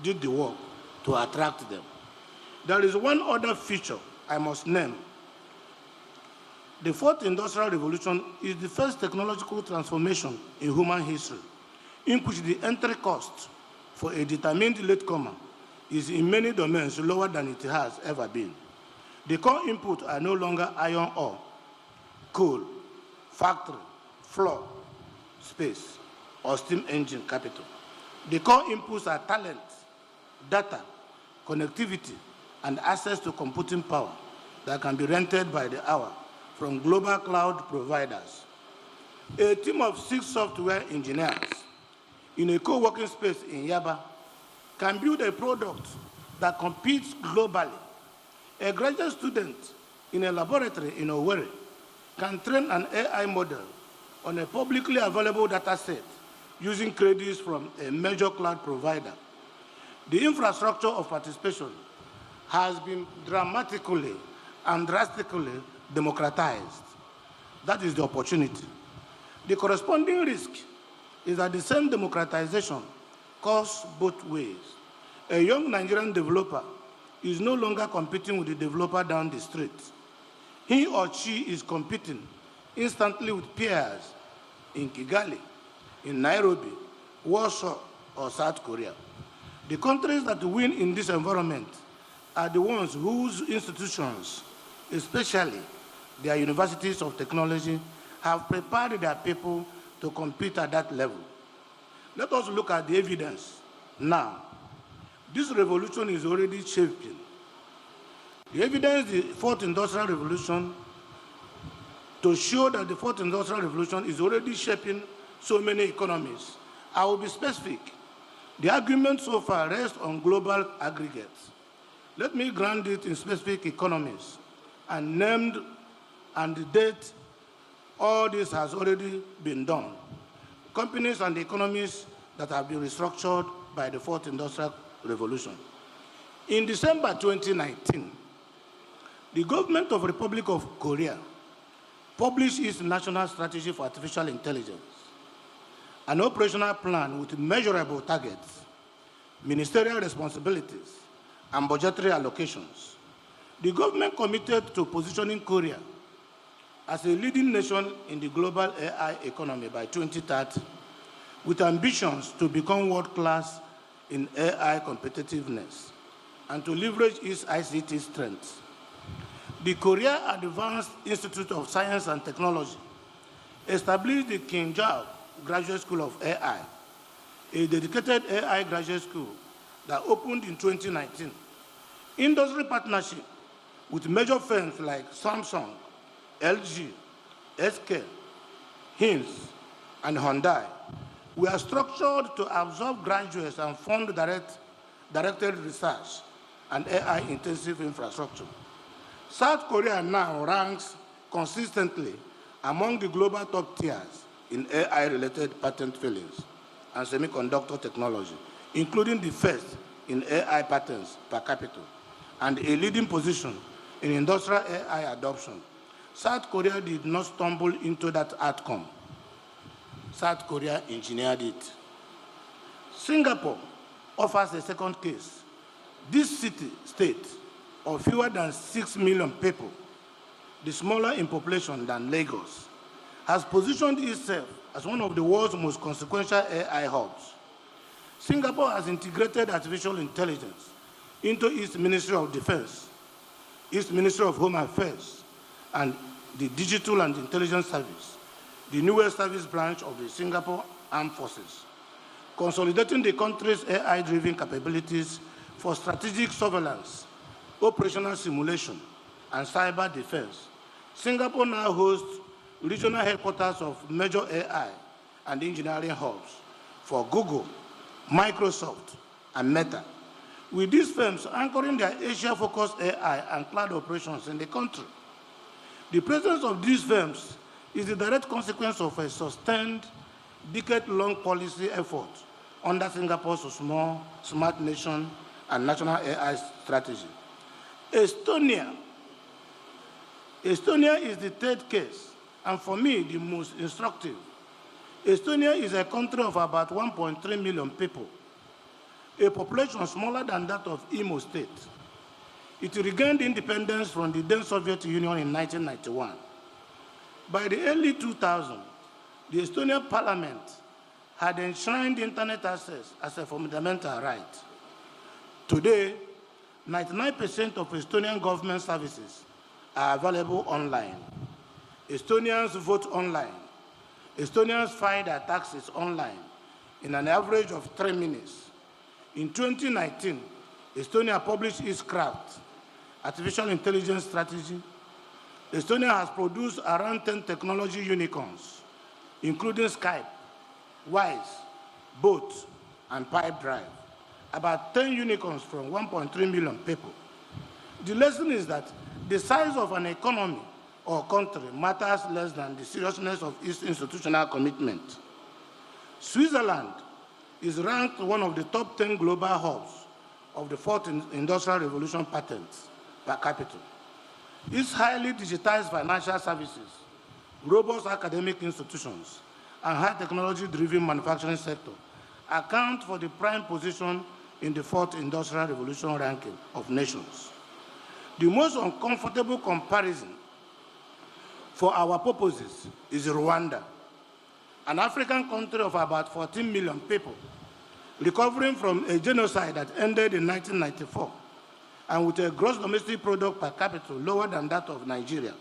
did the work to attract them. There is one other feature I must name. The fourth industrial revolution is the first technological transformation in human history, in which the entry cost for a determined latecomer is in many domains lower than it has ever been. The core inputs are no longer iron ore, coal, factory, floor, space, or steam engine capital. The core inputs are talent, data, connectivity, and access to computing power that can be rented by the hour from global cloud providers. A team of 6 software engineers in a co-working space in Yaba can build a product that competes globally. A graduate student in a laboratory in Owerri can train an AI model on a publicly available data set using credits from a major cloud provider. The infrastructure of participation has been dramatically and drastically democratized. That is the opportunity. The corresponding risk is that the same democratization cuts both ways. A young Nigerian developer is no longer competing with the developer down the street. He or she is competing instantly with peers in Kigali, in Nairobi, Warsaw, or South Korea. The countries that win in this environment are the ones whose institutions, especially their universities of technology, have prepared their people to compete at that level. Let us look at the evidence now. This revolution is already shaping. The evidence, the fourth industrial revolution, to show that the fourth industrial revolution is already shaping so many economies. I will be specific. The argument so far rests on global aggregates. Let me ground it in specific economies and named and the date all this has already been done. Companies and economies that have been restructured by the Fourth Industrial Revolution. In December 2019, the government of the Republic of Korea published its National Strategy for Artificial Intelligence, an operational plan with measurable targets, ministerial responsibilities, and budgetary allocations. The government committed to positioning Korea as a leading nation in the global AI economy by 2030, with ambitions to become world-class in AI competitiveness and to leverage its ICT strengths. The Korea Advanced Institute of Science and Technology established the Kinjal Graduate School of AI, a dedicated AI graduate school that opened in 2019. Industry partnership with major firms like Samsung, LG, SK, Hins, and Hyundai were structured to absorb graduates and fund directed research and AI-intensive infrastructure. South Korea now ranks consistently among the global top tiers in AI-related patent filings and semiconductor technology, including the first in AI patents per capita, and a leading position in industrial AI adoption. South Korea did not stumble into that outcome. South Korea engineered it. Singapore offers a second case. This state of fewer than 6 million people, the smaller in population than Lagos, has positioned itself as one of the world's most consequential AI hubs. Singapore has integrated artificial intelligence into its Ministry of Defense, its Ministry of Home Affairs, and the Digital and Intelligence Service, the newest service branch of the Singapore Armed Forces, consolidating the country's AI-driven capabilities for strategic surveillance, operational simulation, and cyber defense. Singapore now hosts regional headquarters of major AI and engineering hubs for Google, Microsoft, and Meta, with these firms anchoring their Asia-focused AI and cloud operations in the country. The presence of these firms is the direct consequence of a sustained, decade-long policy effort under Singapore's small, smart nation and national AI strategy. Estonia is the third case, and for me, the most instructive. Estonia is a country of about 1.3 million people, a population smaller than that of Imo State. It regained independence from the then Soviet Union in 1991. By the early 2000s, the Estonian parliament had enshrined internet access as a fundamental right. Today, 99% of Estonian government services are available online. Estonians vote online. Estonians file their taxes online in an average of 3 minutes. In 2019, Estonia published its CRAFT, Artificial Intelligence Strategy. Estonia has produced around 10 technology unicorns, including Skype, Wise, Boat, and Pipedrive. About 10 unicorns from 1.3 million people. The lesson is that the size of an economy or country matters less than the seriousness of its institutional commitment. Switzerland is ranked one of the top 10 global hubs of the Fourth Industrial Revolution patents per capita. Its highly digitized financial services, robust academic institutions, and high technology-driven manufacturing sector account for the prime position in the Fourth Industrial Revolution ranking of nations. The most uncomfortable comparison for our purposes is Rwanda, an African country of about 14 million people, recovering from a genocide that ended in 1994, and with a gross domestic product per capita lower than that of Nigeria.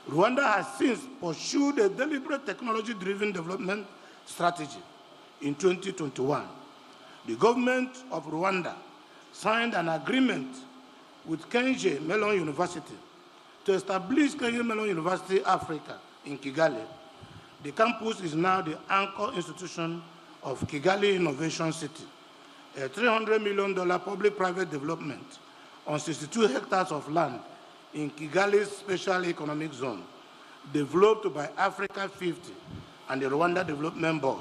Rwanda has since pursued a deliberate technology-driven development strategy. In 2021, the government of Rwanda signed an agreement with Kenje Mellon University to establish Kenje Mellon University Africa in Kigali. The campus is now the anchor institution of Kigali Innovation City, a $300 million public-private development on 62 hectares of land in Kigali's Special Economic Zone, developed by Africa 50 and the Rwanda Development Board.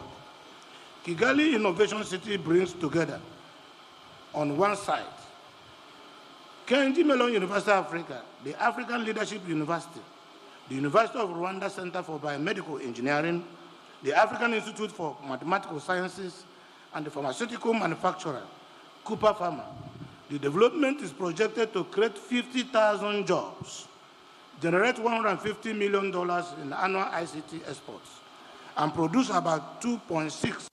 Kigali Innovation City brings together, on one side, Kenji Mellon University of Africa, the African Leadership University, the University of Rwanda Center for Biomedical Engineering, the African Institute for Mathematical Sciences, and the pharmaceutical manufacturer, Cooper Pharma. The development is projected to create 50,000 jobs, generate $150 million in annual ICT exports, and produce about 2.6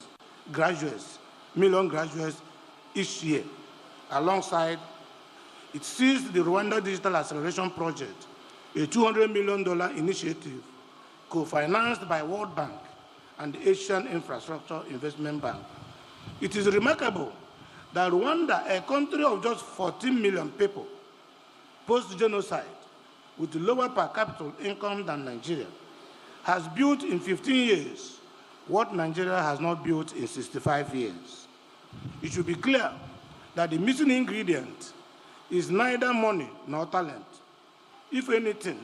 million graduates each year. Alongside, it sees the Rwanda Digital Acceleration Project, a $200 million initiative co-financed by World Bank and the Asian Infrastructure Investment Bank. It is remarkable that Rwanda, a country of just 14 million people, post-genocide, with lower per capita income than Nigeria, has built in 15 years what Nigeria has not built in 65 years. It should be clear that the missing ingredient is neither money nor talent. If anything,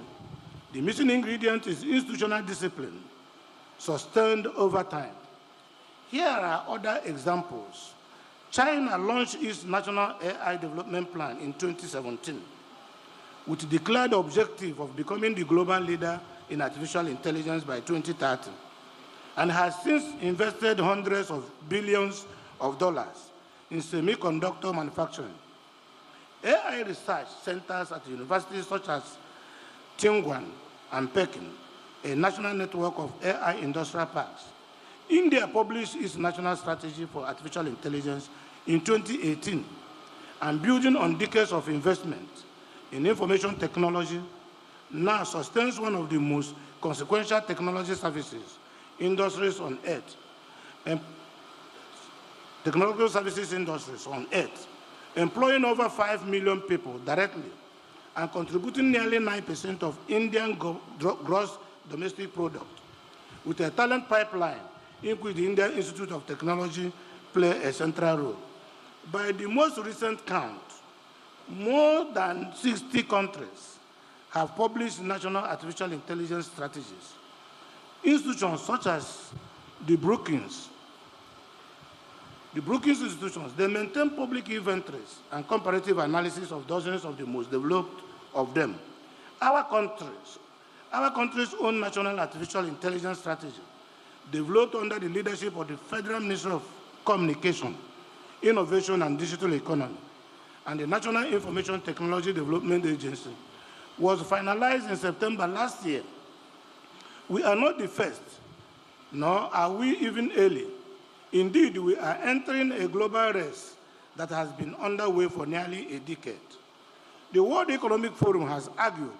the missing ingredient is institutional discipline, sustained over time. Here are other examples. China launched its National AI Development Plan in 2017 with the declared objective of becoming the global leader in artificial intelligence by 2030, and has since invested hundreds of billions of dollars in semiconductor manufacturing. AI research centers at universities such as Tianguan and Peking, a national network of AI industrial parks. India published its national strategy for artificial intelligence in 2018, and building on decades of investment in information technology, now sustains one of the most consequential technology services industries on earth, and technological services industries on earth, employing over 5 million people directly and contributing nearly 9% of Indian gross domestic product, with a talent pipeline in which the Indian Institute of Technology play a central role. By the most recent count, more than 60 countries have published national artificial intelligence strategies. Institutions such as the Brookings institutions, they maintain public inventories and comparative analysis of dozens of the most developed of them. Our country's own national artificial intelligence strategy, developed under the leadership of the Federal Ministry of Communication, Innovation and Digital Economy, and the National Information Technology Development Agency, was finalized in September last year. We are not the first, nor are we even early. Indeed, we are entering a global race that has been underway for nearly a decade. The World Economic Forum has argued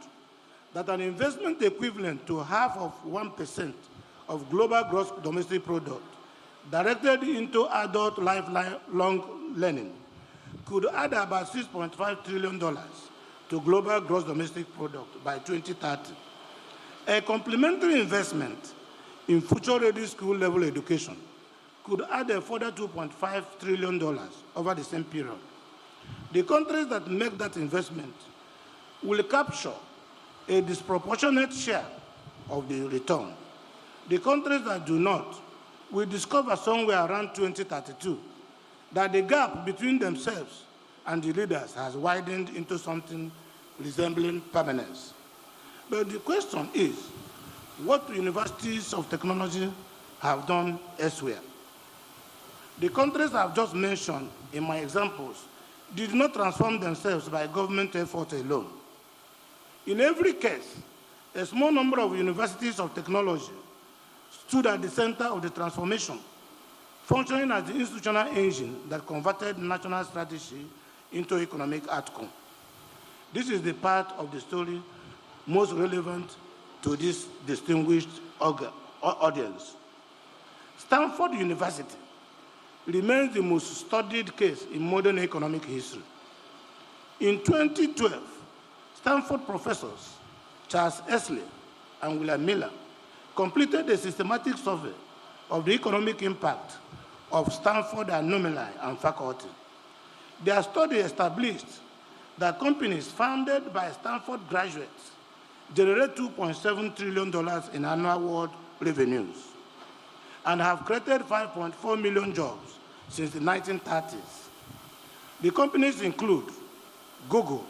that an investment equivalent to half of 1% of global gross domestic product directed into adult lifelong learning could add about $6.5 trillion to global gross domestic product by 2030. A complementary investment in future-ready school-level education could add a further $2.5 trillion over the same period. The countries that make that investment will capture a disproportionate share of the return. The countries that do not will discover somewhere around 2032 that the gap between themselves and the leaders has widened into something resembling permanence. But the question is, what universities of technology have done elsewhere? The countries I've just mentioned in my examples did not transform themselves by government effort alone. In every case, a small number of universities of technology stood at the center of the transformation, functioning as the institutional engine that converted national strategy into economic outcome. This is the part of the story most relevant to this distinguished audience. Stanford University remains the most studied case in modern economic history. In 2012, Stanford professors Charles Esley and William Miller completed a systematic survey of the economic impact of Stanford alumni and faculty. Their study established that companies founded by Stanford graduates generate $2.7 trillion in annual world revenues. and have created 5.4 million jobs since the 1930s. The companies include Google,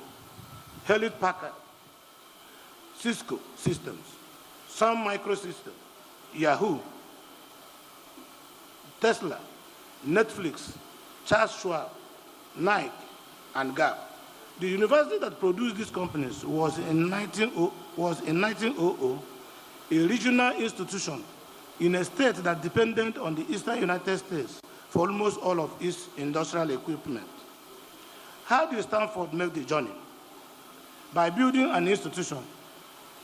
Hewlett Packard, Cisco Systems, Sun Microsystems, Yahoo, Tesla, Netflix, Charles Schwab, Nike, and Gap. The university that produced these companies was in 1900 a regional institution in a state that depended on the eastern United States for almost all of its industrial equipment. How did Stanford make the journey? By building an institution.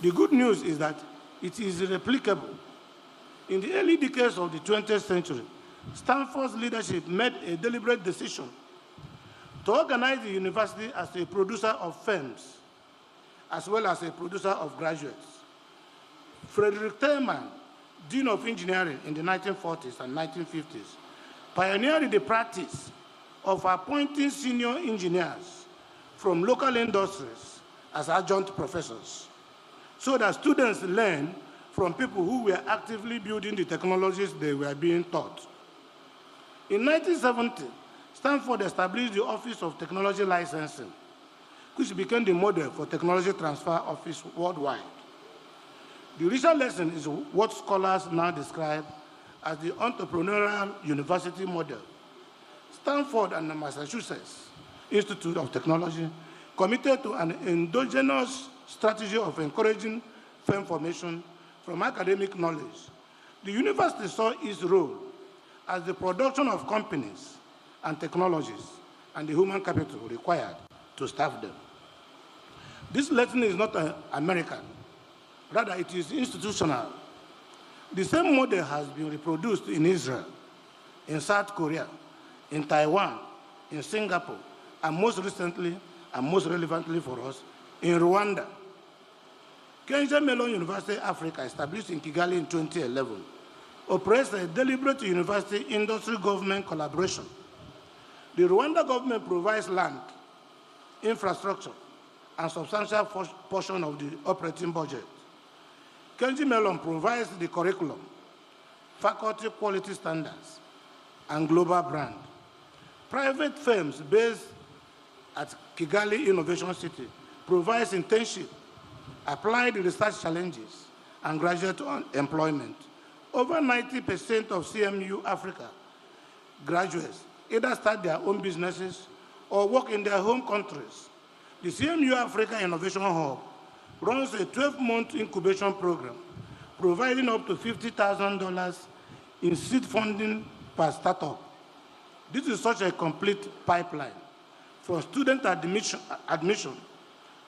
The good news is that it is replicable. In the early decades of the 20th century, Stanford's leadership made a deliberate decision to organize the university as a producer of firms, as well as a producer of graduates. Frederick Terman, Dean of Engineering in the 1940s and 1950s, pioneered the practice of appointing senior engineers from local industries as adjunct professors, so that students learn from people who were actively building the technologies they were being taught. In 1970, Stanford established the Office of Technology Licensing, which became the model for technology transfer office worldwide. The research lesson is what scholars now describe as the entrepreneurial university model. Stanford and the Massachusetts Institute of Technology committed to an endogenous strategy of encouraging firm formation from academic knowledge. The university saw its role as the production of companies and technologies and the human capital required to staff them. This lesson is not American. Rather, it is institutional. The same model has been reproduced in Israel, in South Korea, in Taiwan, in Singapore, and most recently, and most relevantly for us, in Rwanda. Carnegie Mellon University Africa, established in Kigali in 2011, operates a deliberate university industry-government collaboration. The Rwanda government provides land, infrastructure, and substantial portion of the operating budget. Carnegie Mellon provides the curriculum, faculty quality standards, and global brand. Private firms based at Kigali Innovation City provides internship, applied research challenges, and graduate employment. Over 90% of CMU Africa graduates either start their own businesses or work in their home countries. The CMU Africa Innovation Hub runs a 12-month incubation program, providing up to $50,000 in seed funding per startup. This is such a complete pipeline, from student admission,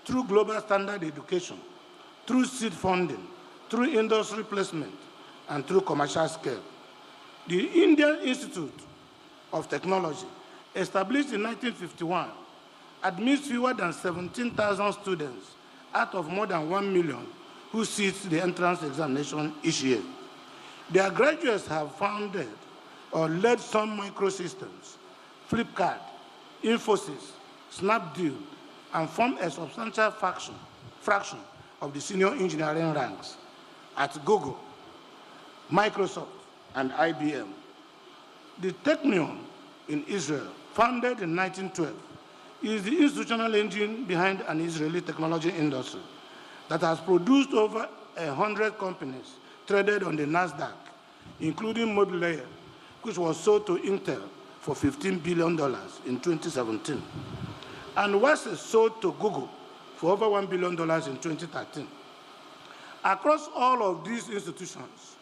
through global standard education, through seed funding, through industry placement, and through commercial scale. The Indian Institute of Technology, established in 1951, admits fewer than 17,000 students out of more than 1 million who sit the entrance examination each year. Their graduates have founded or led Sun Microsystems, Flipkart, Infosys, Snapdeal, and form a substantial fraction of the senior engineering ranks at Google, Microsoft, and IBM. The Technion in Israel, founded in 1912, is the institutional engine behind an Israeli technology industry that has produced over 100 companies traded on the NASDAQ, including Modulaire, which was sold to Intel for $15 billion in 2017, and was sold to Google for over $1 billion in 2013. Across all of these institutions,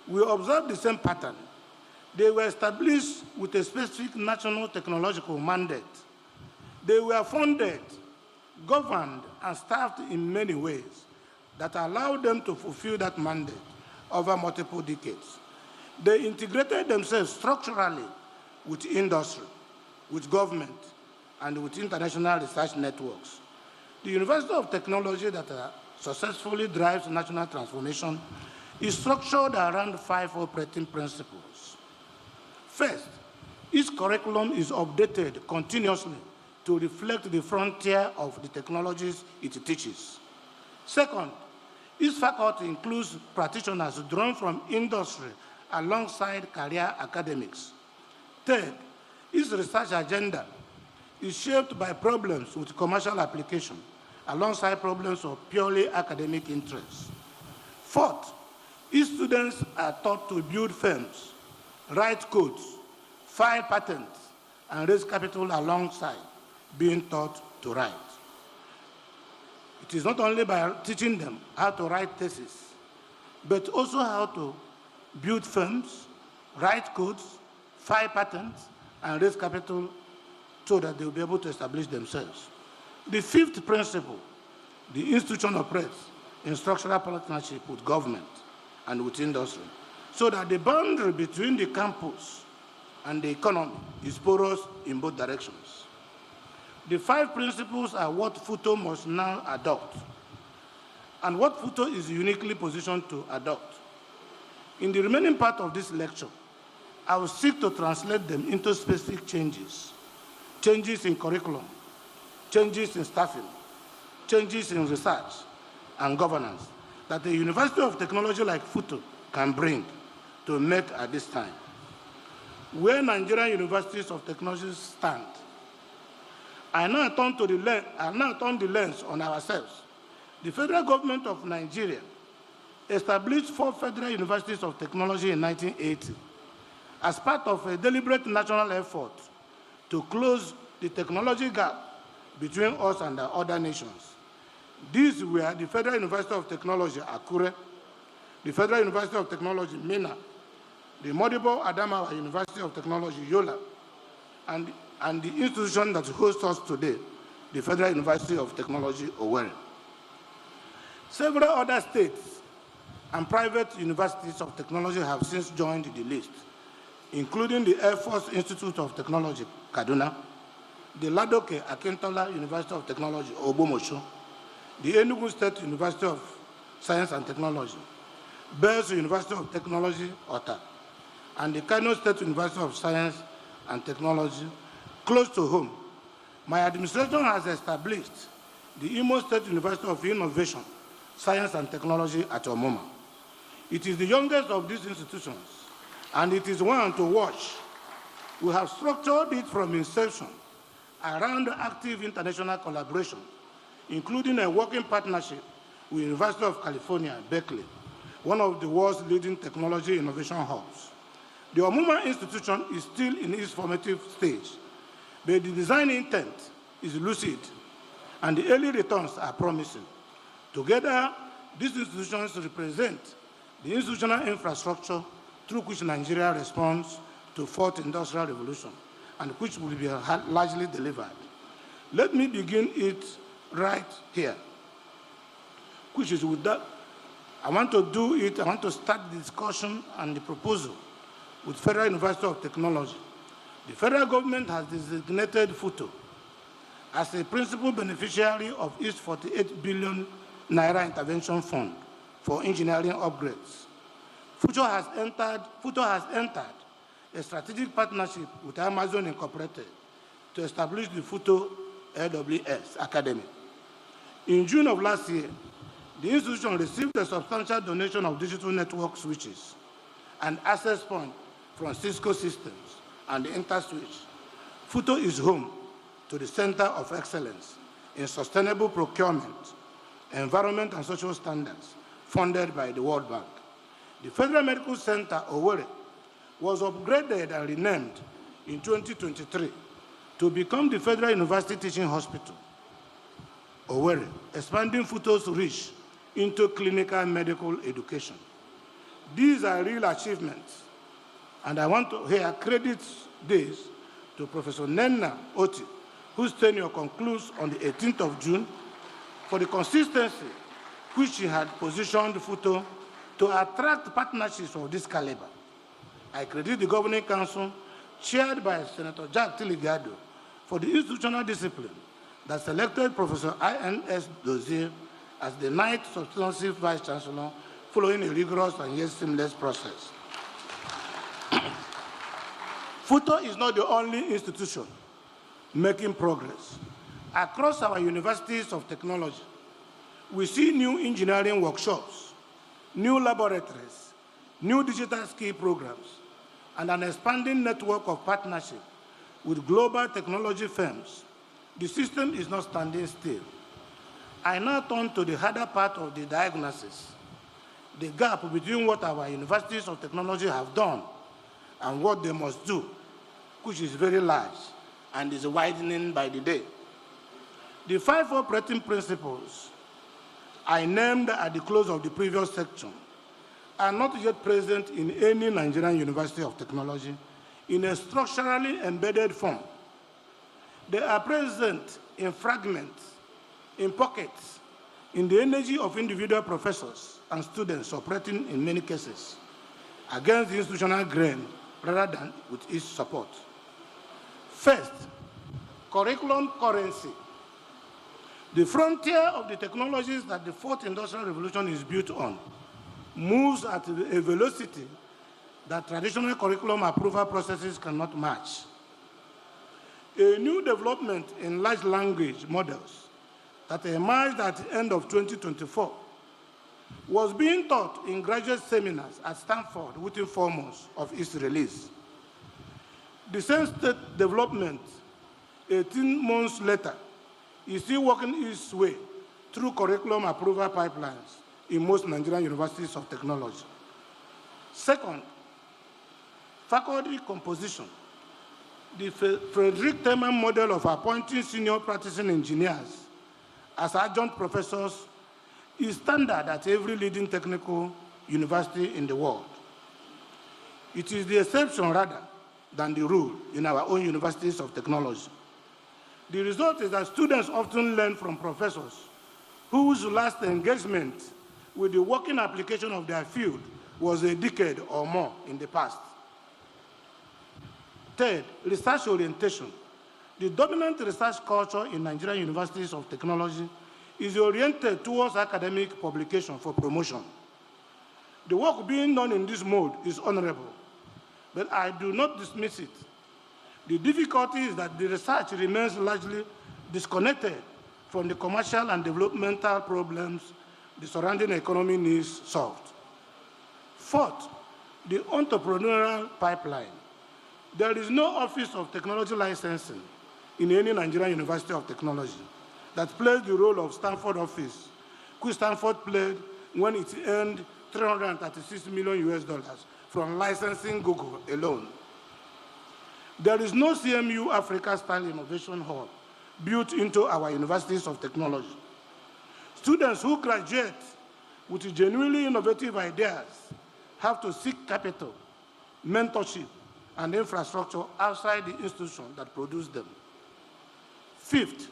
we observe the same pattern. They were established with a specific national technological mandate. They were funded, governed, and staffed in many ways that allowed them to fulfill that mandate over multiple decades. They integrated themselves structurally with industry, with government, and with international research networks. The University of Technology that successfully drives national transformation is structured around 5 operating principles. First, its curriculum is updated continuously to reflect the frontier of the technologies it teaches. Second, its faculty includes practitioners drawn from industry alongside career academics. Third, its research agenda is shaped by problems with commercial application alongside problems of purely academic interest. Fourth, its students are taught to build firms, write codes, file patents, and raise capital alongside being taught to write. It is not only by teaching them how to write theses, but also how to build firms, write codes, file patents, and raise capital so that they will be able to establish themselves. The fifth principle, the institution operates in structural partnership with government and with industry, so that the boundary between the campus and the economy is porous in both directions. The five principles are what FUTO must now adopt, and what FUTO is uniquely positioned to adopt. In the remaining part of this lecture, I will seek to translate them into specific changes. Changes in curriculum, changes in staffing, changes in research and governance that a university of technology like FUTO can bring to make at this time. Where Nigerian universities of technology stand, I now turn the lens on ourselves. The federal government of Nigeria established 4 federal universities of technology in 1980 as part of a deliberate national effort to close the technology gap between us and the other nations. These were the Federal University of Technology, Akure, the Federal University of Technology, Minna, the Modibo Adamawa University of Technology, Yola, and the institution that hosts us today, the Federal University of Technology, Owerri. Several other states and private universities of technology have since joined the list, including the Air Force Institute of Technology, Kaduna, the Ladoke Akintola University of Technology, Obomosho, the Enugu State University of Science and Technology, Bells University of Technology, Ota, and the Kano State University of Science and Technology, close to home. My administration has established the Imo State University of Innovation, Science and Technology at Omoma. It is the youngest of these institutions, and it is one to watch. We have structured it from inception around active international collaboration, including a working partnership with the University of California, Berkeley, one of the world's leading technology innovation hubs. The Omoma institution is still in its formative stage, but the design intent is lucid, and the early returns are promising. Together, these institutions represent the institutional infrastructure through which Nigeria responds to fourth industrial revolution, and which will be largely delivered. Let me begin it right here, which is with that. I want to start the discussion and the proposal with Federal University of Technology. The federal government has designated FUTO as a principal beneficiary of its 48 billion Naira intervention fund for engineering upgrades. FUTO has entered a strategic partnership with Amazon Incorporated to establish the FUTO AWS Academy. In June of last year, the institution received a substantial donation of digital network switches and access points from Cisco Systems and InterSwitch. FUTO is home to the Center of Excellence in Sustainable Procurement, Environment and Social Standards, funded by the World Bank. The Federal Medical Center, Owerri, was upgraded and renamed in 2023 to become the Federal University Teaching Hospital, Owerri, expanding FUTO's reach into clinical medical education. These are real achievements, and I want to here credit this to Professor Nenna Oti, whose tenure concludes on the 18th of June, for the consistency which she had positioned FUTO to attract partnerships of this caliber. I credit the Governing Council, chaired by Senator Jack Tiligado, for the institutional discipline that selected Professor I.N.S. Dozier as the 9th substantive Vice Chancellor, following a rigorous and yet seamless process. FUTO is not the only institution making progress. Across our universities of technology, we see new engineering workshops, new laboratories, new digital skill programs, and an expanding network of partnership with global technology firms, the system is not standing still. I now turn to the harder part of the diagnosis, the gap between what our universities of technology have done and what they must do, which is very large and is widening by the day. The 5 operating principles I named at the close of the previous section are not yet present in any Nigerian University of Technology in a structurally embedded form. They are present in fragments, in pockets, in the energy of individual professors and students operating in many cases against the institutional grain rather than with its support. First, curriculum currency. The frontier of the technologies that the fourth industrial revolution is built on moves at a velocity that traditional curriculum approval processes cannot match. A new development in large language models that emerged at the end of 2024 was being taught in graduate seminars at Stanford within 4 months of its release. The same state development 18 months later is still working its way through curriculum approval pipelines in most Nigerian universities of technology. Second, faculty composition. The Frederick Teman model of appointing senior practicing engineers as adjunct professors is standard at every leading technical university in the world. It is the exception rather than the rule in our own universities of technology. The result is that students often learn from professors whose last engagement with the working application of their field was a decade or more in the past. Third, research orientation. The dominant research culture in Nigerian universities of technology is oriented towards academic publication for promotion. The work being done in this mode is honorable, but I do not dismiss it. The difficulty is that the research remains largely disconnected from the commercial and developmental problems the surrounding economy needs solved. Fourth, the entrepreneurial pipeline. There is no Office of Technology Licensing in any Nigerian University of Technology that plays the role of Stanford office, which Stanford played when it earned $336 million from licensing Google alone. There is no CMU Africa-style innovation hub built into our universities of technology. Students who graduate with genuinely innovative ideas have to seek capital, mentorship, and infrastructure outside the institution that produced them. Fifth,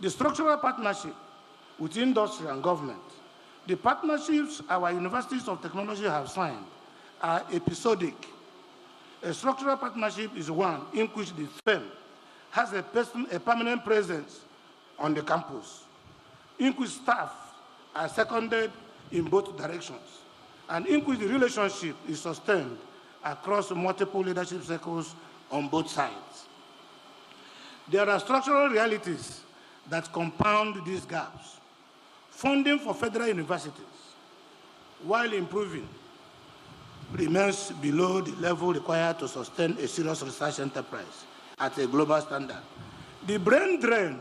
the structural partnership with industry and government. The partnerships our universities of technology have signed are episodic. A structural partnership is one in which the firm has a permanent presence on the campus, in which staff are seconded in both directions, and in which the relationship is sustained across multiple leadership circles on both sides. There are structural realities that compound these gaps. Funding for federal universities, while improving, remains below the level required to sustain a serious research enterprise at a global standard. The brain drain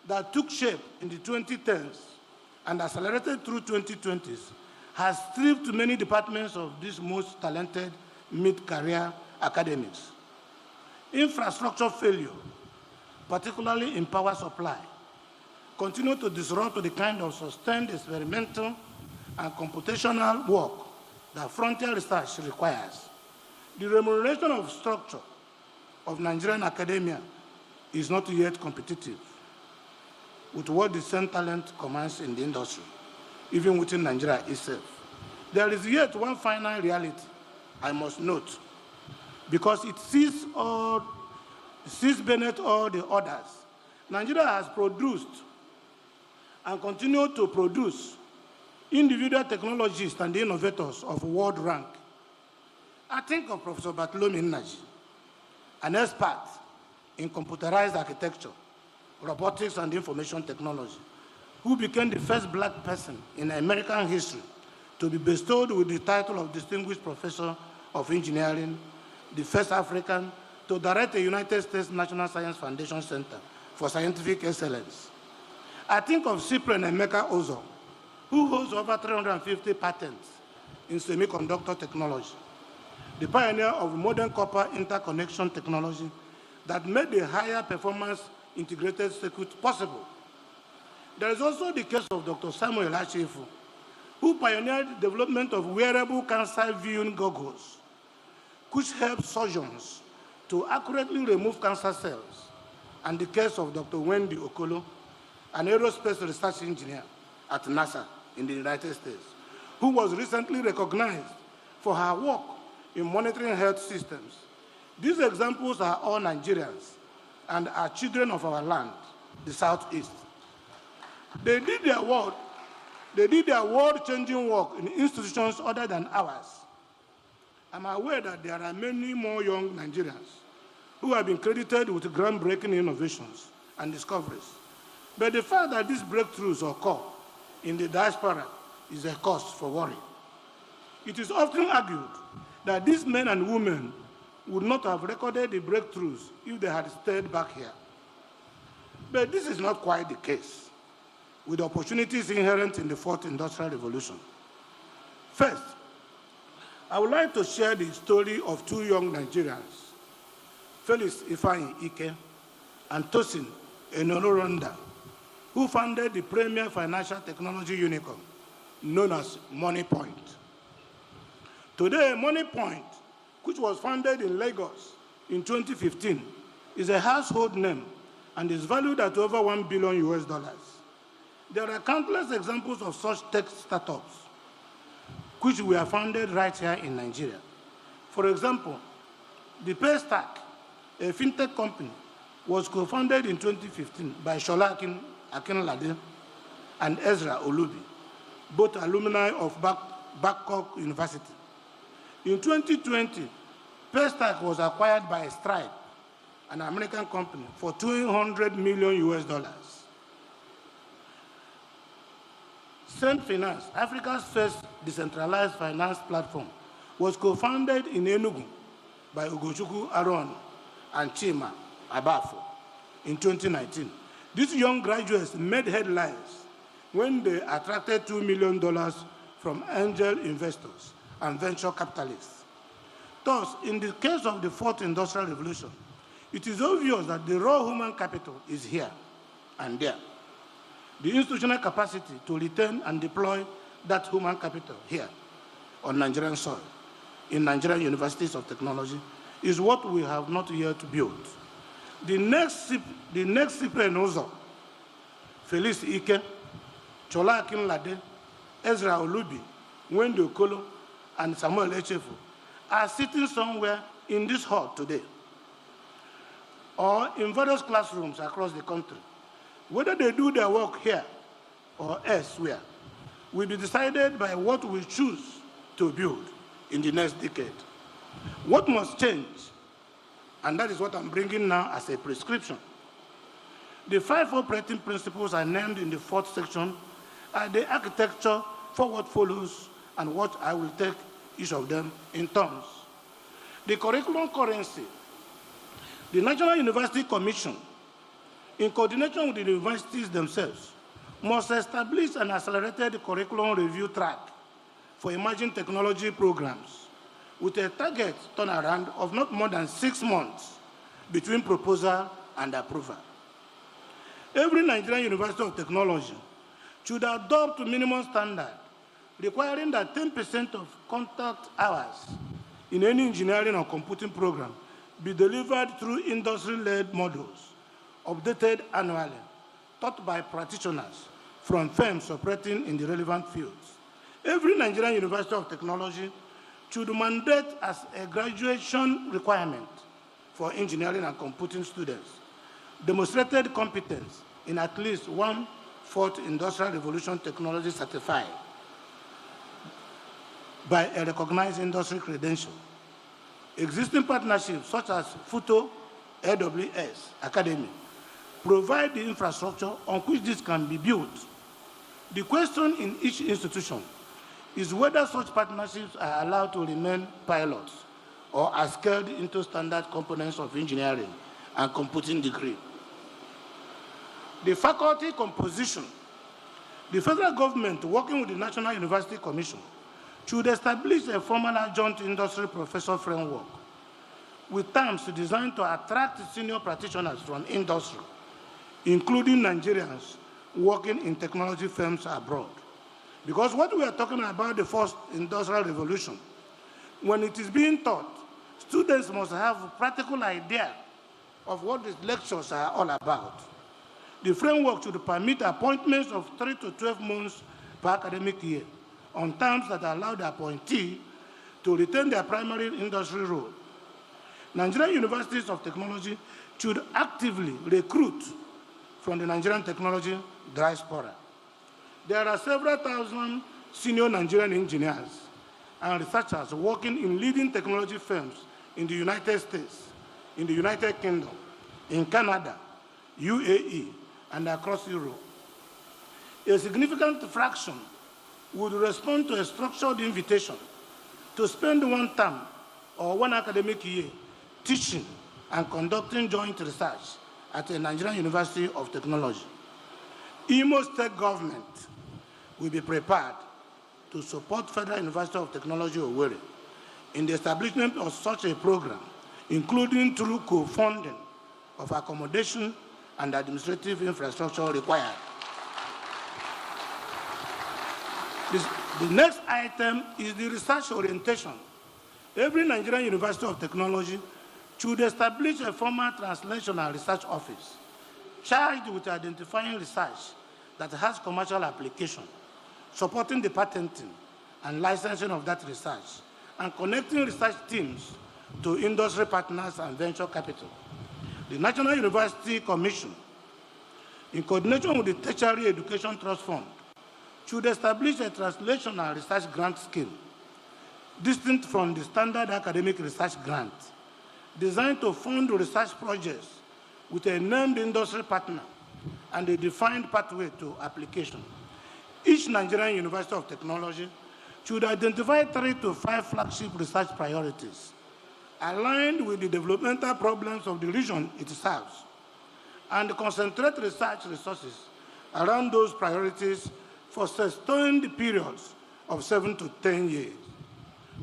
that took shape in the 2010s and accelerated through 2020s has stripped many departments of these most talented mid-career academics. Infrastructure failure, particularly in power supply, continue to disrupt the kind of sustained experimental and computational work that frontier research requires. The remuneration of structure of Nigerian academia is not yet competitive with what the same talent commands in the industry, even within Nigeria itself. There is yet one final reality I must note, because it sees beneath all the others. Nigeria has produced and continue to produce individual technologists and innovators of world rank. I think of Professor Bartholomew Nnaji, an expert in computerized architecture, robotics, and information technology, who became the first black person in American history to be bestowed with the title of Distinguished Professor of Engineering, the first African to direct the United States National Science Foundation Center for Scientific Excellence. I think of Cyprian Emeka Ozo, who holds over 350 patents in semiconductor technology, the pioneer of modern copper interconnection technology that made the higher performance integrated circuit possible. There is also the case of Dr. Samuel Achifu, who pioneered the development of wearable cancer viewing goggles, which help surgeons to accurately remove cancer cells, and the case of Dr. Wendy Okolo, an aerospace research engineer at NASA in the United States, who was recently recognized for her work in monitoring health systems. These examples are all Nigerians and are children of our land, the Southeast. They did their world-changing work in institutions other than ours. I'm aware that there are many more young Nigerians who have been credited with groundbreaking innovations and discoveries. But the fact that these breakthroughs occur in the diaspora is a cause for worry. It is often argued that these men and women would not have recorded the breakthroughs if they had stayed back here. But this is not quite the case, with opportunities inherent in the fourth industrial revolution. First, I would like to share the story of two young Nigerians, Felix Ifeanyi Ike and Tosin Enororonda, who founded the premier financial technology unicorn known as MoneyPoint. Today, MoneyPoint, which was founded in Lagos in 2015, is a household name and is valued at over $1 billion US. There are countless examples of such tech startups which were founded right here in Nigeria. For example, the Paystack, a fintech company, was co-founded in 2015 by Shola Akinlade and Ezra Olubi, both alumni of Babcock University. In 2020, Paystack was acquired by Stripe, an American company, for $200 million US. Send Finance, Africa's first decentralized finance platform, was co-founded in Enugu by Ugochukwu Aron and Chima Abafo in 2019. These young graduates made headlines when they attracted $2 million from angel investors and venture capitalists. Thus, in the case of the fourth industrial revolution, it is obvious that the raw human capital is here and there. The institutional capacity to retain and deploy that human capital here on Nigerian soil, in Nigerian universities of technology, is what we have not yet built. The next Cyprian Ozo, Felix Ike, Shola Akinlade, Ezra Olubi, Wendy Okolo, and Samuel Echefu are sitting somewhere in this hall today, or in various classrooms across the country. Whether they do their work here or elsewhere will be decided by what we choose to build in the next decade. What must change, and that is what I'm bringing now as a prescription. The 5 operating principles are named in the fourth section are the architecture for what follows and what I will take each of them in turns. The curriculum currency, the National University Commission, in coordination with the universities themselves, must establish an accelerated curriculum review track for emerging technology programs with a target turnaround of not more than 6 months between proposal and approval. Every Nigerian University of Technology should adopt a minimum standard requiring that 10% of contact hours in any engineering or computing program be delivered through industry-led modules updated annually, taught by practitioners from firms operating in the relevant fields. Every Nigerian University of Technology should mandate as a graduation requirement for engineering and computing students demonstrated competence in at least one fourth industrial revolution technology certified by a recognized industry credential. Existing partnerships such as FUT, AWS, Academy, provide the infrastructure on which this can be built. The question in each institution is whether such partnerships are allowed to remain pilots or are scaled into standard components of engineering and computing degree. The faculty composition. The federal government, working with the National University Commission, should establish a formal adjunct industry professor framework with terms designed to attract senior practitioners from industry, including Nigerians working in technology firms abroad. Because what we are talking about, the fourth industrial revolution, when it is being taught, students must have a practical idea of what these lectures are all about. The framework should permit appointments of 3 to 12 months per academic year on terms that allow the appointee to retain their primary industry role. Nigerian universities of technology should actively recruit from the Nigerian technology diaspora. There are several thousand senior Nigerian engineers and researchers working in leading technology firms in the United States, in the United Kingdom, in Canada, UAE, and across Europe. A significant fraction would respond to a structured invitation to spend one term or one academic year teaching and conducting joint research at a Nigerian University of Technology. Imo State government will be prepared to support Federal University of Technology Owerri in the establishment of such a program, including through co-funding of accommodation and administrative infrastructure required. The next item is the research orientation. Every Nigerian University of Technology should establish a formal translational research office charged with identifying research that has commercial application, supporting the patenting and licensing of that research, and connecting research teams to industry partners and venture capital. The National University Commission, in coordination with the Tertiary Education Trust Fund, should establish a translational research grant scheme distinct from the standard academic research grant, designed to fund research projects with a named industry partner and a defined pathway to application. Each Nigerian University of Technology should identify 3 to 5 flagship research priorities aligned with the developmental problems of the region it serves, and concentrate research resources around those priorities for sustained periods of 7 to 10 years.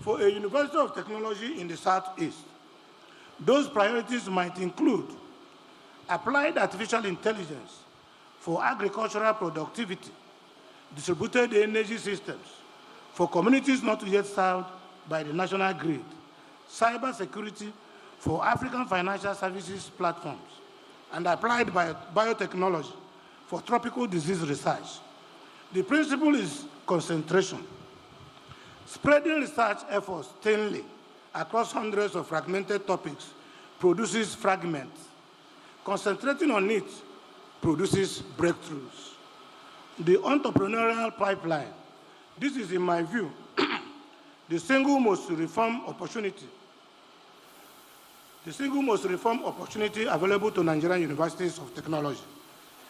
For a University of Technology in the Southeast, those priorities might include applied artificial intelligence for agricultural productivity, distributed energy systems for communities not yet served by the national grid, cybersecurity for African financial services platforms, and applied biotechnology for tropical disease research. The principle is concentration. Spreading research efforts thinly across hundreds of fragmented topics produces fragments. Concentrating on it produces breakthroughs. The entrepreneurial pipeline. This is, in my view, the single most reform opportunity available to Nigerian universities of technology.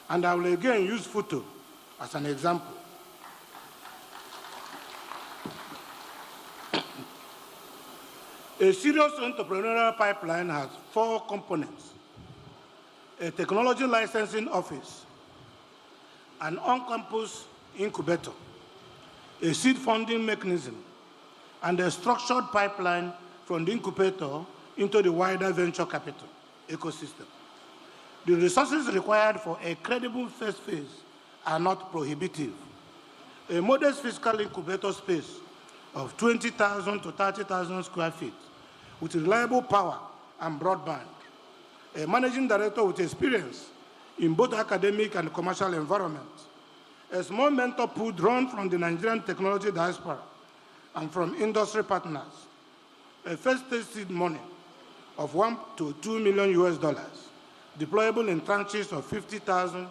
And I will again use FUT as an example. A serious entrepreneurial pipeline has 4 components: a technology licensing office, an on-campus incubator, a seed funding mechanism, and a structured pipeline from the incubator into the wider venture capital ecosystem. The resources required for a credible first phase are not prohibitive. A modest fiscal incubator space of 20,000 to 30,000 square feet with reliable power and broadband, a managing director with experience in both academic and commercial environments, a small mentor pool drawn from the Nigerian technology diaspora and from industry partners, a first stage seed money of $1 to $2 million deployable in tranches of 50,000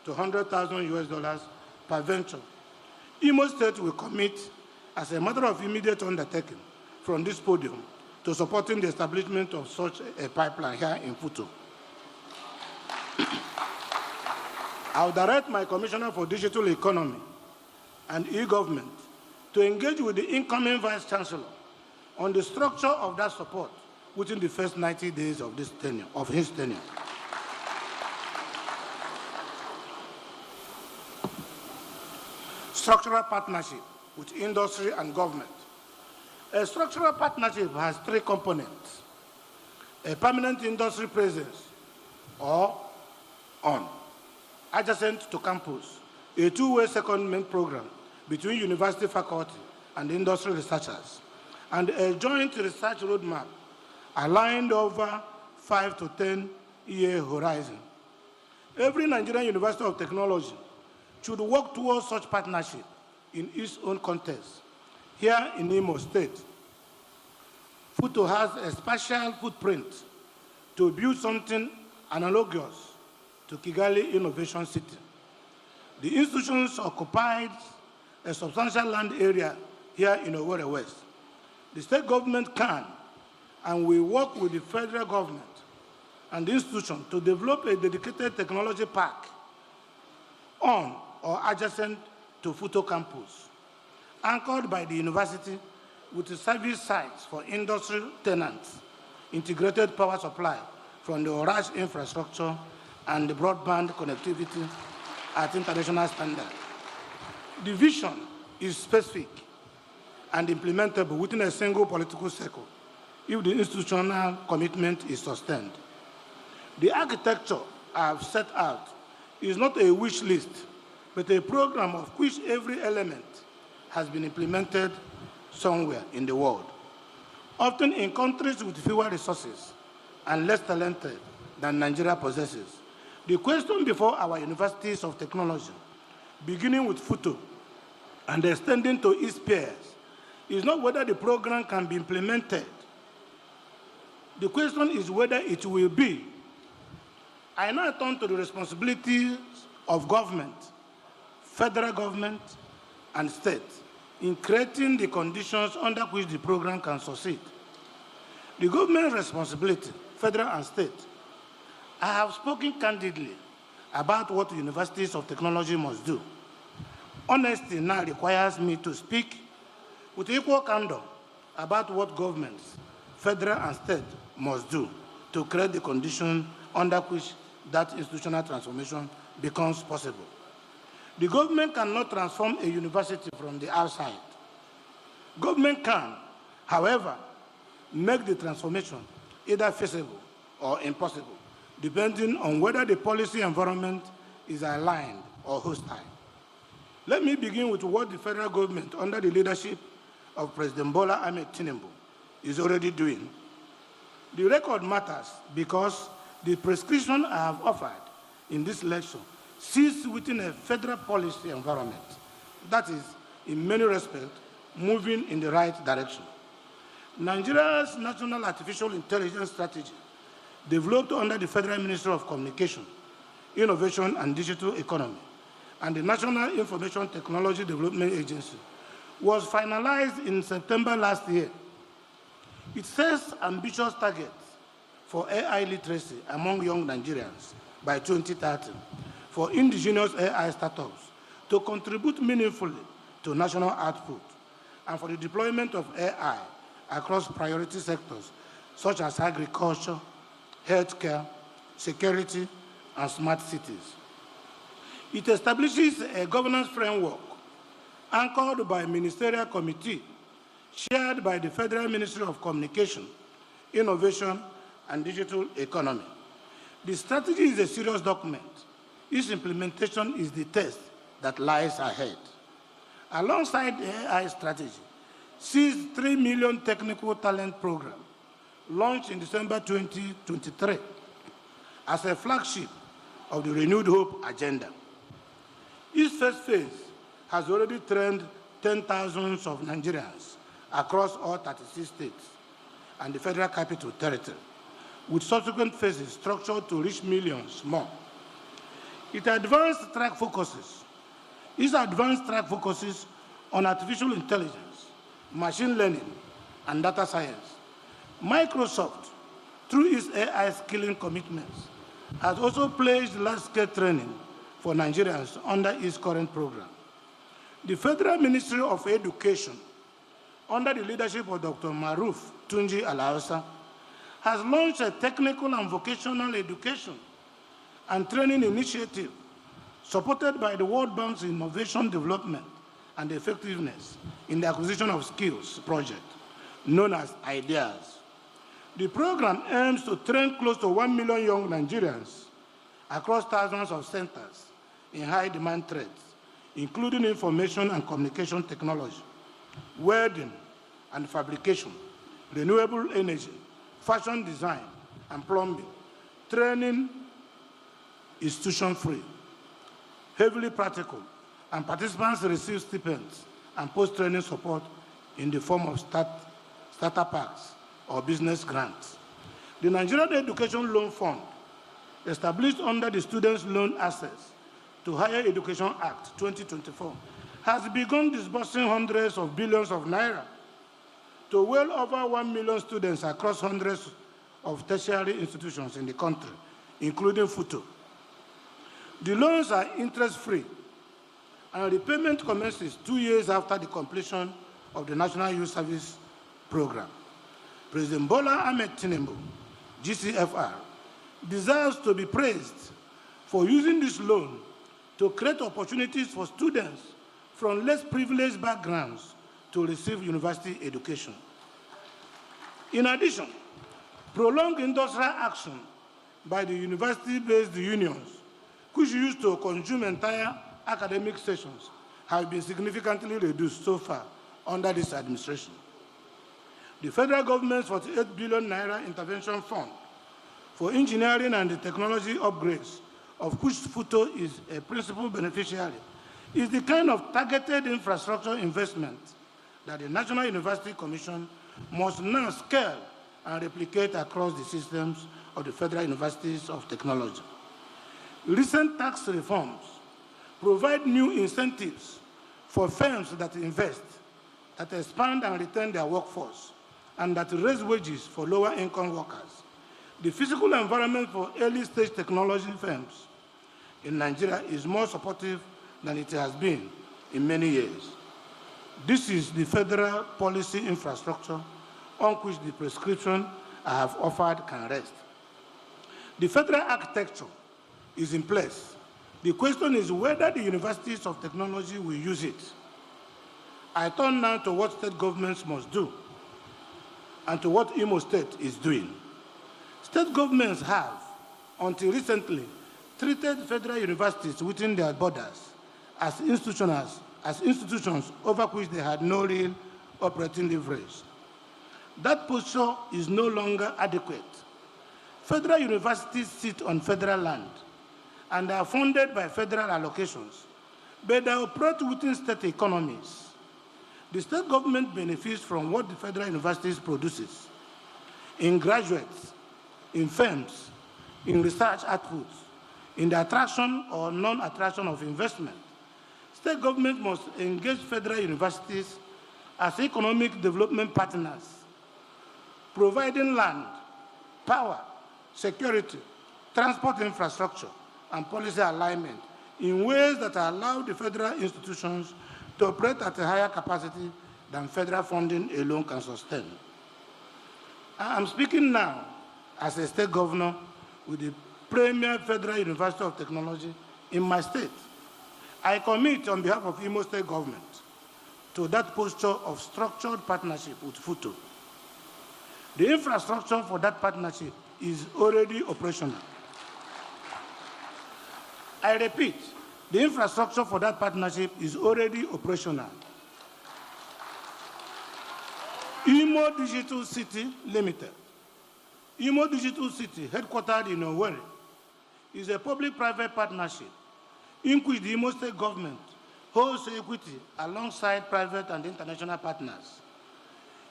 to 100,000 US dollars per venture. Imo State will commit as a matter of immediate undertaking from this podium to supporting the establishment of such a pipeline here in FUT. I will direct my Commissioner for Digital Economy and E-Government to engage with the incoming Vice Chancellor on the structure of that support within the first 90 days of his tenure. Structural partnership with industry and government. A structural partnership has three components: a permanent industry presence or on, adjacent to campus, a two-way secondment program between university faculty and industry researchers, and a joint research roadmap aligned over 5 to 10-year horizon. Every Nigerian University of Technology should work towards such partnership in its own context. Here in Imo State, FUT has a special footprint to build something analogous to Kigali Innovation City. The institutions occupied a substantial land area here in Owerri West. The state government can and will work with the federal government and the institution to develop a dedicated technology park on or adjacent to FUTO campus, anchored by the university with the service sites for industry tenants, integrated power supply from the Owerri infrastructure, and the broadband connectivity at international standard. The vision is specific and implementable within a single political cycle if the institutional commitment is sustained. The architecture I have set out is not a wish list, but a program of which every element has been implemented somewhere in the world. Often in countries with fewer resources and less talented than Nigeria possesses, the question before our universities of technology, beginning with FUTO and extending to its peers, is not whether the program can be implemented. The question is whether it will be. I now turn to the responsibilities of government, federal government, and state in creating the conditions under which the program can succeed. The government responsibility, federal and state. I have spoken candidly about what universities of technology must do. Honesty now requires me to speak with equal candor about what governments, federal and state, must do to create the conditions under which that institutional transformation becomes possible. The government cannot transform a university from the outside. Government can, however, make the transformation either feasible or impossible, depending on whether the policy environment is aligned or hostile. Let me begin with what the federal government, under the leadership of President Bola Ahmed Tinubu, is already doing. The record matters because the prescription I have offered in this lecture sits within a federal policy environment that is, in many respects, moving in the right direction. Nigeria's National Artificial Intelligence Strategy, developed under the Federal Ministry of Communication, Innovation and Digital Economy, and the National Information Technology Development Agency, was finalized in September last year. It sets ambitious targets for AI literacy among young Nigerians by 2030, for indigenous AI startups to contribute meaningfully to national output, and for the deployment of AI across priority sectors such as agriculture, healthcare, security, and smart cities. It establishes a governance framework anchored by a ministerial committee chaired by the Federal Ministry of Communication, Innovation, and Digital Economy. The strategy is a serious document. Its implementation is the test that lies ahead. Alongside the AI strategy, sees 3 million technical talent program, launched in December 2023 as a flagship of the Renewed Hope agenda. Its first phase has already trained 10,000 of Nigerians across all 36 states and the Federal Capital Territory, with subsequent phases structured to reach millions more. Its advanced track focuses on artificial intelligence, machine learning, and data science. Microsoft, through its AI skilling commitments, has also pledged large-scale training for Nigerians under its current program. The Federal Ministry of Education, under the leadership of Dr. Maruf Tunji Alausa, has launched a technical and vocational education and training initiative supported by the World Bank's Innovation Development and Effectiveness in the Acquisition of Skills project, known as IDEAS. The program aims to train close to 1 million young Nigerians across thousands of centers in high-demand trades, including information and communication technology, welding and fabrication, renewable energy, fashion design, and plumbing. Training is tuition-free, heavily practical, and participants receive stipends and post-training support in the form of starter packs or business grants. The Nigerian Education Loan Fund, established under the Students' Loan Access to Higher Education Act 2024, has begun disbursing hundreds of billions of naira to well over 1 million students across hundreds of tertiary institutions in the country, including FUT. The loans are interest-free, and repayment commences 2 years after the completion of the National Youth Service Program. President Bola Ahmed Tinubu, GCFR, deserves to be praised for using this loan to create opportunities for students from less privileged backgrounds to receive university education. In addition, prolonged industrial action by the university-based unions, which used to consume entire academic sessions, have been significantly reduced so far under this administration. The federal government's 48 billion naira intervention fund for engineering and technology upgrades, of which FUTO is a principal beneficiary, is the kind of targeted infrastructure investment that the National University Commission must now scale and replicate across the systems of the Federal Universities of Technology. Recent tax reforms provide new incentives for firms that invest, that expand and retain their workforce, and that raise wages for lower-income workers. The physical environment for early-stage technology firms in Nigeria is more supportive than it has been in many years. This is the federal policy infrastructure on which the prescription I have offered can rest. The federal architecture is in place. The question is whether the universities of technology will use it. I turn now to what state governments must do and to what Imo State is doing. State governments have, until recently, treated federal universities within their borders as institutions over which they had no real operating leverage. That posture is no longer adequate. Federal universities sit on federal land and are funded by federal allocations, but they operate within state economies. The state government benefits from what the federal universities produces in graduates, in firms, in research outputs, in the attraction or non-attraction of investment. State government must engage federal universities as economic development partners, providing land, power, security, transport infrastructure, and policy alignment in ways that allow the federal institutions to operate at a higher capacity than federal funding alone can sustain. I am speaking now as a state governor with the premier federal university of technology in my state. I commit on behalf of Imo State government to that posture of structured partnership with FUTO. The infrastructure for that partnership is already operational. I repeat, the infrastructure for that partnership is already operational. Imo Digital City Limited. Imo Digital City, headquartered in Owerri, is a public-private partnership in which the Imo State government holds equity alongside private and international partners.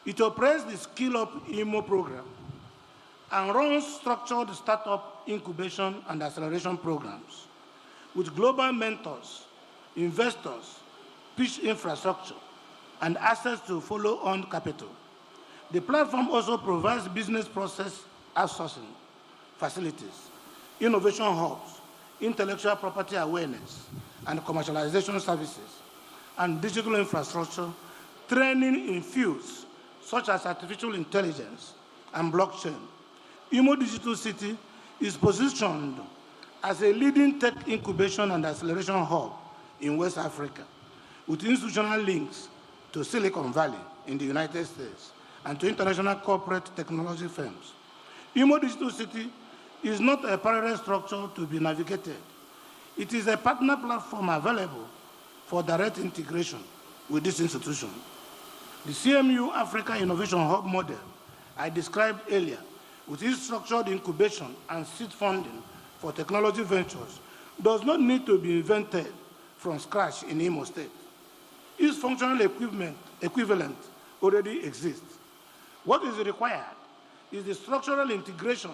It operates the Skill Up Imo program and runs structured startup incubation and acceleration programs with global mentors, investors, pitch infrastructure, and access to follow-on capital. The platform also provides business process outsourcing facilities, innovation hubs, intellectual property awareness, and commercialization services, and digital infrastructure, training in fields such as artificial intelligence and blockchain. Imo Digital City is positioned as a leading tech incubation and acceleration hub in West Africa, with institutional links to Silicon Valley in the United States and to international corporate technology firms. Imo Digital City is not a parallel structure to be navigated. It is a partner platform available for direct integration with this institution. The CMU Africa Innovation Hub model I described earlier, with its structured incubation and seed funding for technology ventures, does not need to be invented from scratch in Imo State. Its functional equivalent already exists. What is required is the structural integration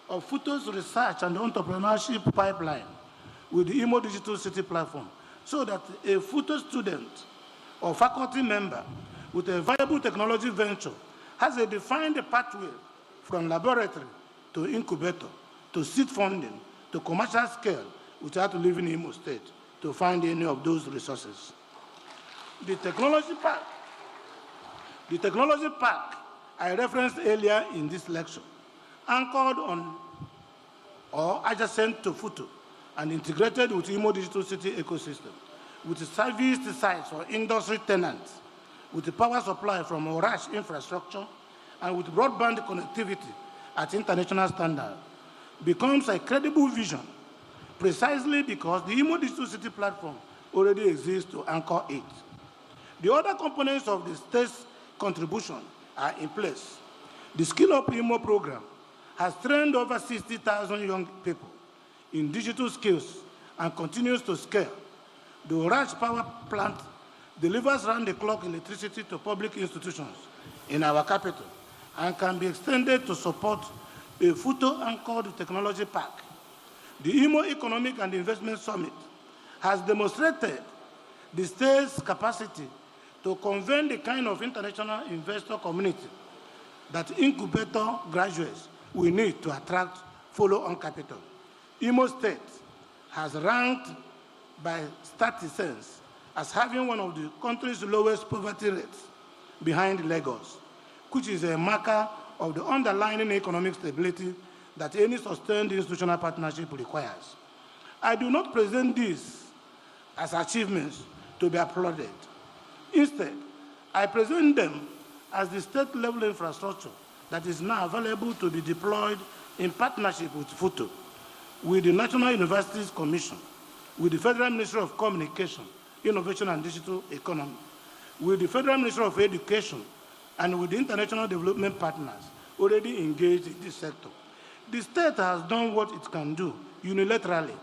of FUT's research and entrepreneurship pipeline with the Imo Digital City platform, so that a FUT student or faculty member with a viable technology venture has a defined pathway from laboratory to incubator to seed funding to commercial scale without leaving Imo State to find any of those resources. The technology park I referenced earlier in this lecture, anchored on or adjacent to FUT and integrated with Imo Digital City ecosystem, with serviced sites for industry tenants, with the power supply from Owerri infrastructure, and with broadband connectivity at international standard, becomes a credible vision precisely because the Imo Digital City platform already exists to anchor it. The other components of the state's contribution are in place. The Skill Up Imo program has trained over 60,000 young people in digital skills and continues to scale. The Owerri power plant delivers round-the-clock electricity to public institutions in our capital and can be extended to support a FUT-anchored technology park. The Imo Economic and Investment Summit has demonstrated the state's capacity to convene the kind of international investor community that incubator graduates will need to attract follow-on capital. Imo State has ranked by StatSense as having one of the country's lowest poverty rates behind Lagos, which is a marker of the underlying economic stability that any sustained institutional partnership requires. I do not present these as achievements to be applauded. Instead, I present them as the state-level infrastructure that is now available to be deployed in partnership with FUT, with the National Universities Commission, with the Federal Ministry of Communication, Innovation and Digital Economy, with the Federal Ministry of Education, and with the international development partners already engaged in this sector. The state has done what it can do unilaterally.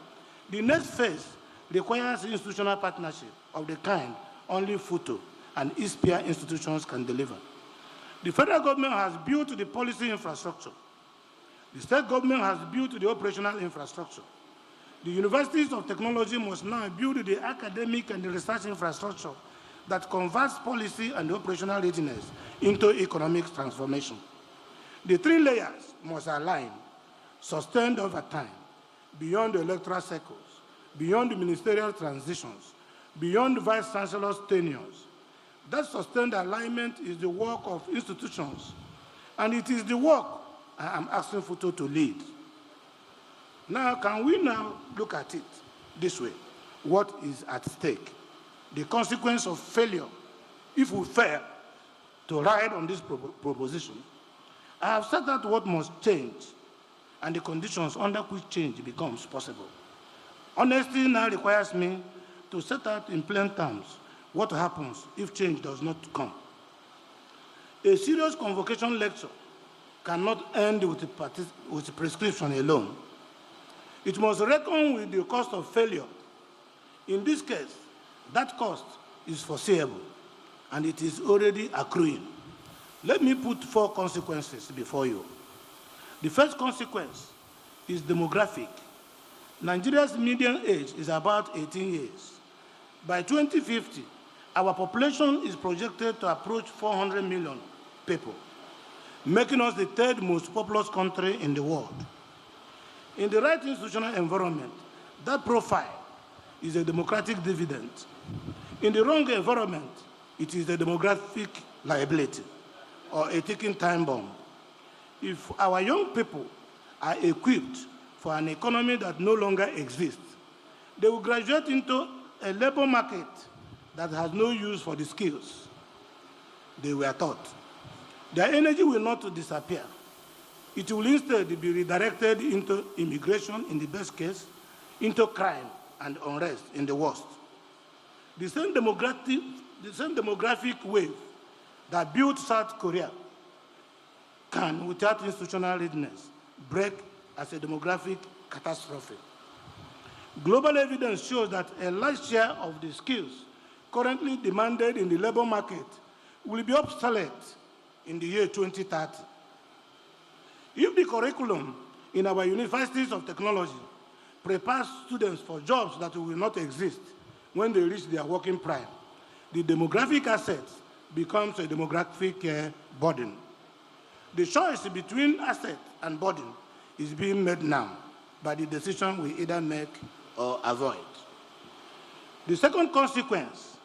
The next phase requires institutional partnership of the kind only FUT and its peer institutions can deliver. The federal government has built the policy infrastructure. The state government has built the operational infrastructure. The universities of technology must now build the academic and the research infrastructure that converts policy and operational readiness into economic transformation. The three layers must align, sustained over time, beyond the electoral cycles, beyond the ministerial transitions, beyond the vice chancellor's tenures. That sustained alignment is the work of institutions, and it is the work I am asking FUT to lead. Now, can we now look at it this way? What is at stake? The consequence of failure, if we fail to ride on this proposition. I have set out what must change and the conditions under which change becomes possible. Honesty now requires me to set out in plain terms what happens if change does not come. A serious convocation lecture cannot end with prescription alone. It must reckon with the cost of failure. In this case, that cost is foreseeable, and it is already accruing. Let me put 4 consequences before you. The first consequence is demographic. Nigeria's median age is about 18 years. By 2050, our population is projected to approach 400 million people, making us the 3rd most populous country in the world. In the right institutional environment, that profile is a democratic dividend. In the wrong environment, it is a demographic liability or a ticking time bomb. If our young people are equipped for an economy that no longer exists, they will graduate into a labor market that has no use for the skills they were taught. Their energy will not disappear. It will instead be redirected into immigration in the best case, into crime and unrest in the worst. The same demographic wave that built South Korea can, without institutional readiness, break as a demographic catastrophe. Global evidence shows that a large share of the skills currently demanded in the labor market will be obsolete in the year 2030. If the curriculum in our universities of technology prepares students for jobs that will not exist when they reach their working prime, the demographic assets becomes a demographic burden. The choice between asset and burden is being made now by the decision we either make or avoid. The second consequence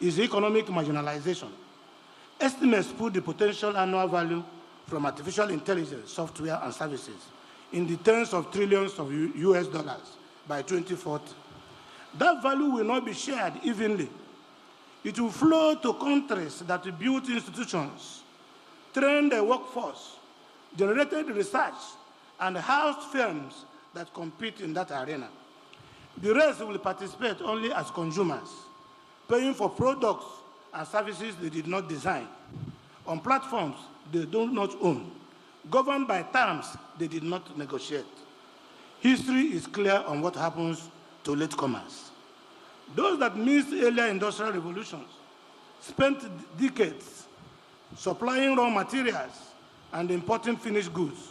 is economic marginalization. Estimates put the potential annual value from artificial intelligence, software, and services in the tens of trillions of US dollars by 2040. That value will not be shared evenly. It will flow to countries that built institutions, trained a workforce, generated research, and housed firms that compete in that arena. The rest will participate only as consumers, paying for products and services they did not design, on platforms they do not own, governed by terms they did not negotiate. History is clear on what happens to latecomers. Those that missed earlier industrial revolutions spent decades supplying raw materials and importing finished goods.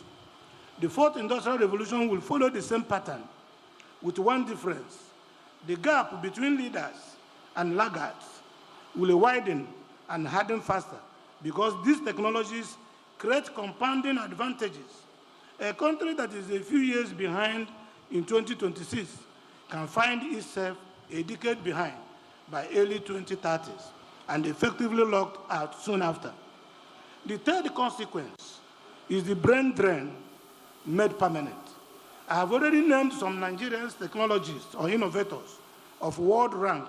The fourth industrial revolution will follow the same pattern, with one difference. The gap between leaders and laggards will widen and harden faster because these technologies create compounding advantages. A country that is a few years behind in 2026 can find itself a decade behind by early 2030s and effectively locked out soon after. The third consequence is the brain drain made permanent. I have already named some Nigerian technologists or innovators of world rank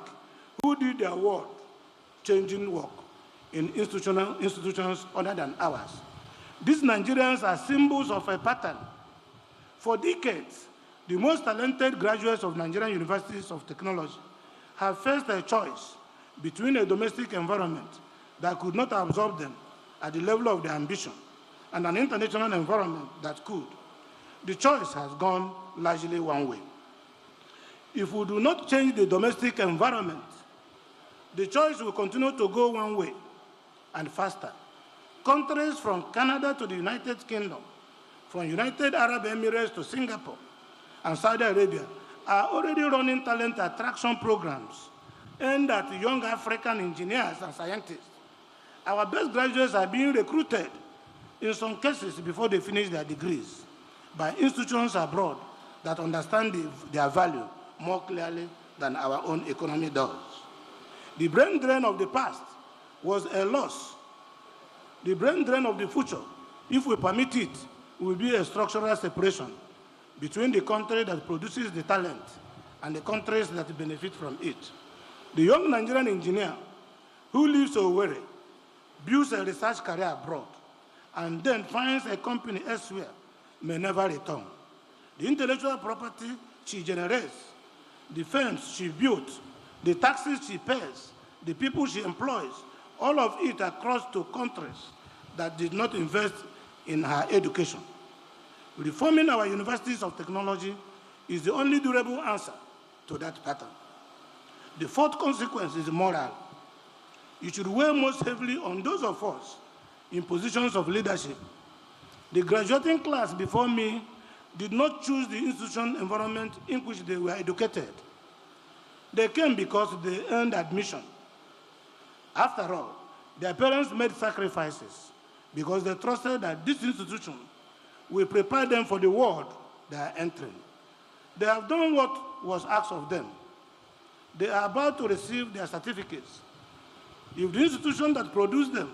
who did their world-changing work in institutions other than ours. These Nigerians are symbols of a pattern. For decades, the most talented graduates of Nigerian universities of technology have faced a choice between a domestic environment that could not absorb them at the level of their ambition and an international environment that could. The choice has gone largely one way. If we do not change the domestic environment, the choice will continue to go one way and faster. Countries from Canada to the United Kingdom, from United Arab Emirates to Singapore and Saudi Arabia are already running talent attraction programs aimed at young African engineers and scientists. Our best graduates are being recruited, in some cases before they finish their degrees, by institutions abroad that understand their value more clearly than our own economy does. The brain drain of the past was a loss. The brain drain of the future, if we permit it, will be a structural separation between the country that produces the talent and the countries that benefit from it. The young Nigerian engineer who leaves Owerri, builds a research career abroad, and then finds a company elsewhere may never return. The intellectual property she generates, the firms she built, the taxes she pays, the people she employs, all of it across to countries that did not invest in her education. Reforming our universities of technology is the only durable answer to that pattern. The fourth consequence is moral. It should weigh most heavily on those of us in positions of leadership. The graduating class before me did not choose the institution environment in which they were educated. They came because they earned admission. After all, their parents made sacrifices because they trusted that this institution will prepare them for the world they are entering. They have done what was asked of them. they are about to receive their certificates. If the institution that produced them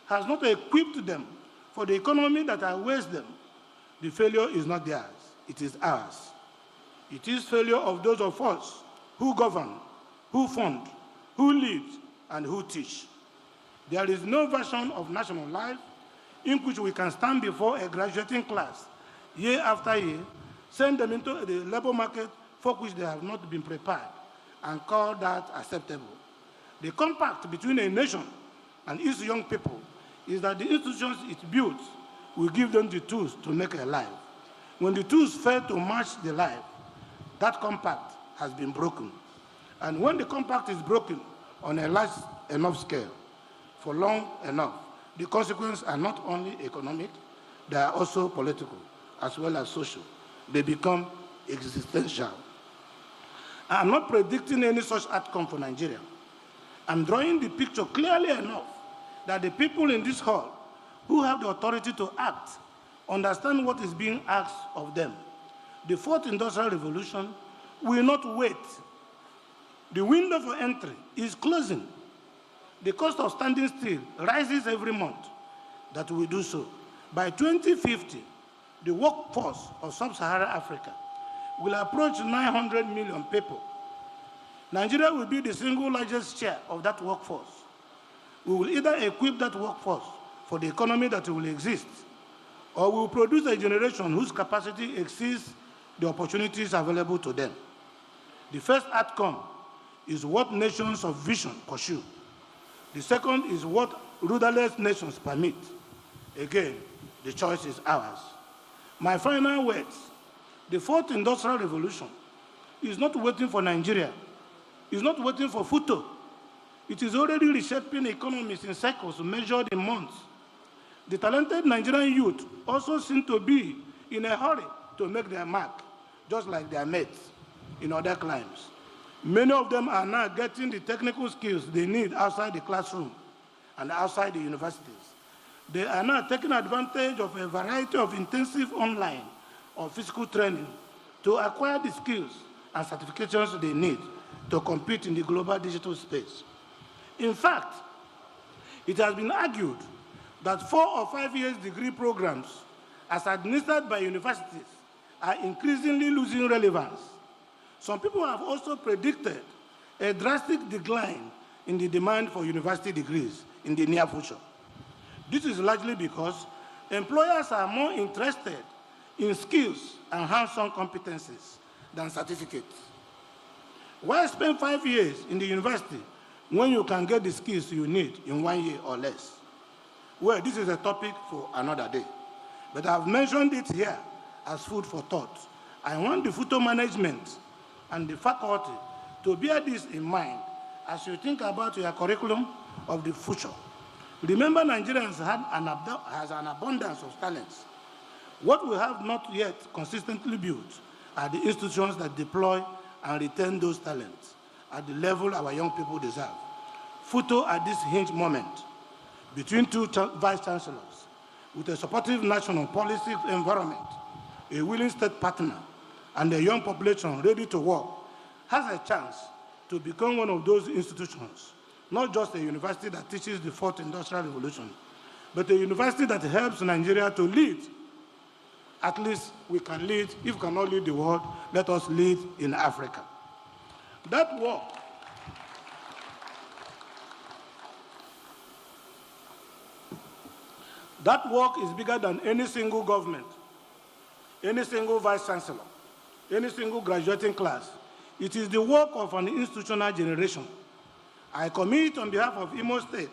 has not equipped them for the economy that awaits them, the failure is not theirs, it is ours. It is failure of those of us who govern, who fund, who lead, and who teach. There is no version of national life in which we can stand before a graduating class year after year, send them into the labor market for which they have not been prepared, and call that acceptable. The compact between a nation and its young people is that the institutions it builds will give them the tools to make a life. When the tools fail to match the life, that compact has been broken. And when the compact is broken on a large enough scale, for long enough, the consequences are not only economic, they are also political, as well as social. They become existential. I'm not predicting any such outcome for Nigeria. I'm drawing the picture clearly enough that the people in this hall who have the authority to act understand what is being asked of them. The fourth industrial revolution will not wait. The window for entry is closing. The cost of standing still rises every month. That will do so. By 2050, the workforce of sub-Saharan Africa will approach 900 million people. Nigeria will be the single largest share of that workforce. We will either equip that workforce for the economy that will exist, or we will produce a generation whose capacity exceeds the opportunities available to them. The first outcome is what nations of vision pursue. The second is what rudderless nations permit. Again, the choice is ours. My final words, the fourth industrial revolution is not waiting for Nigeria. It's not waiting for FUT. It is already reshaping economies in cycles measured in months. The talented Nigerian youth also seem to be in a hurry to make their mark, just like their mates in other climes. Many of them are now getting the technical skills they need outside the classroom and outside the universities. They are now taking advantage of a variety of intensive online or physical training to acquire the skills and certifications they need to compete in the global digital space. In fact, it has been argued that 4 or 5 years degree programs, as administered by universities, are increasingly losing relevance. Some people have also predicted a drastic decline in the demand for university degrees in the near future. This is largely because employers are more interested in skills and hands-on competencies than certificates. Why spend 5 years in the university when you can get the skills you need in 1 year or less? Well, this is a topic for another day. But I've mentioned it here as food for thought. I want the FUT management and the faculty to bear this in mind as you think about your curriculum of the future. Remember, Nigerians has an abundance of talents. What we have not yet consistently built are the institutions that deploy and retain those talents at the level our young people deserve. FUT at this hinge moment, between two vice-chancellors, with a supportive national policy environment, a willing state partner, and a young population ready to work, has a chance to become one of those institutions, not just a university that teaches the fourth industrial revolution, but a university that helps Nigeria to lead. At least we can lead. If we cannot lead the world, let us lead in Africa. That work is bigger than any single government, any single vice-chancellor, any single graduating class. It is the work of an institutional generation. I commit on behalf of Imo State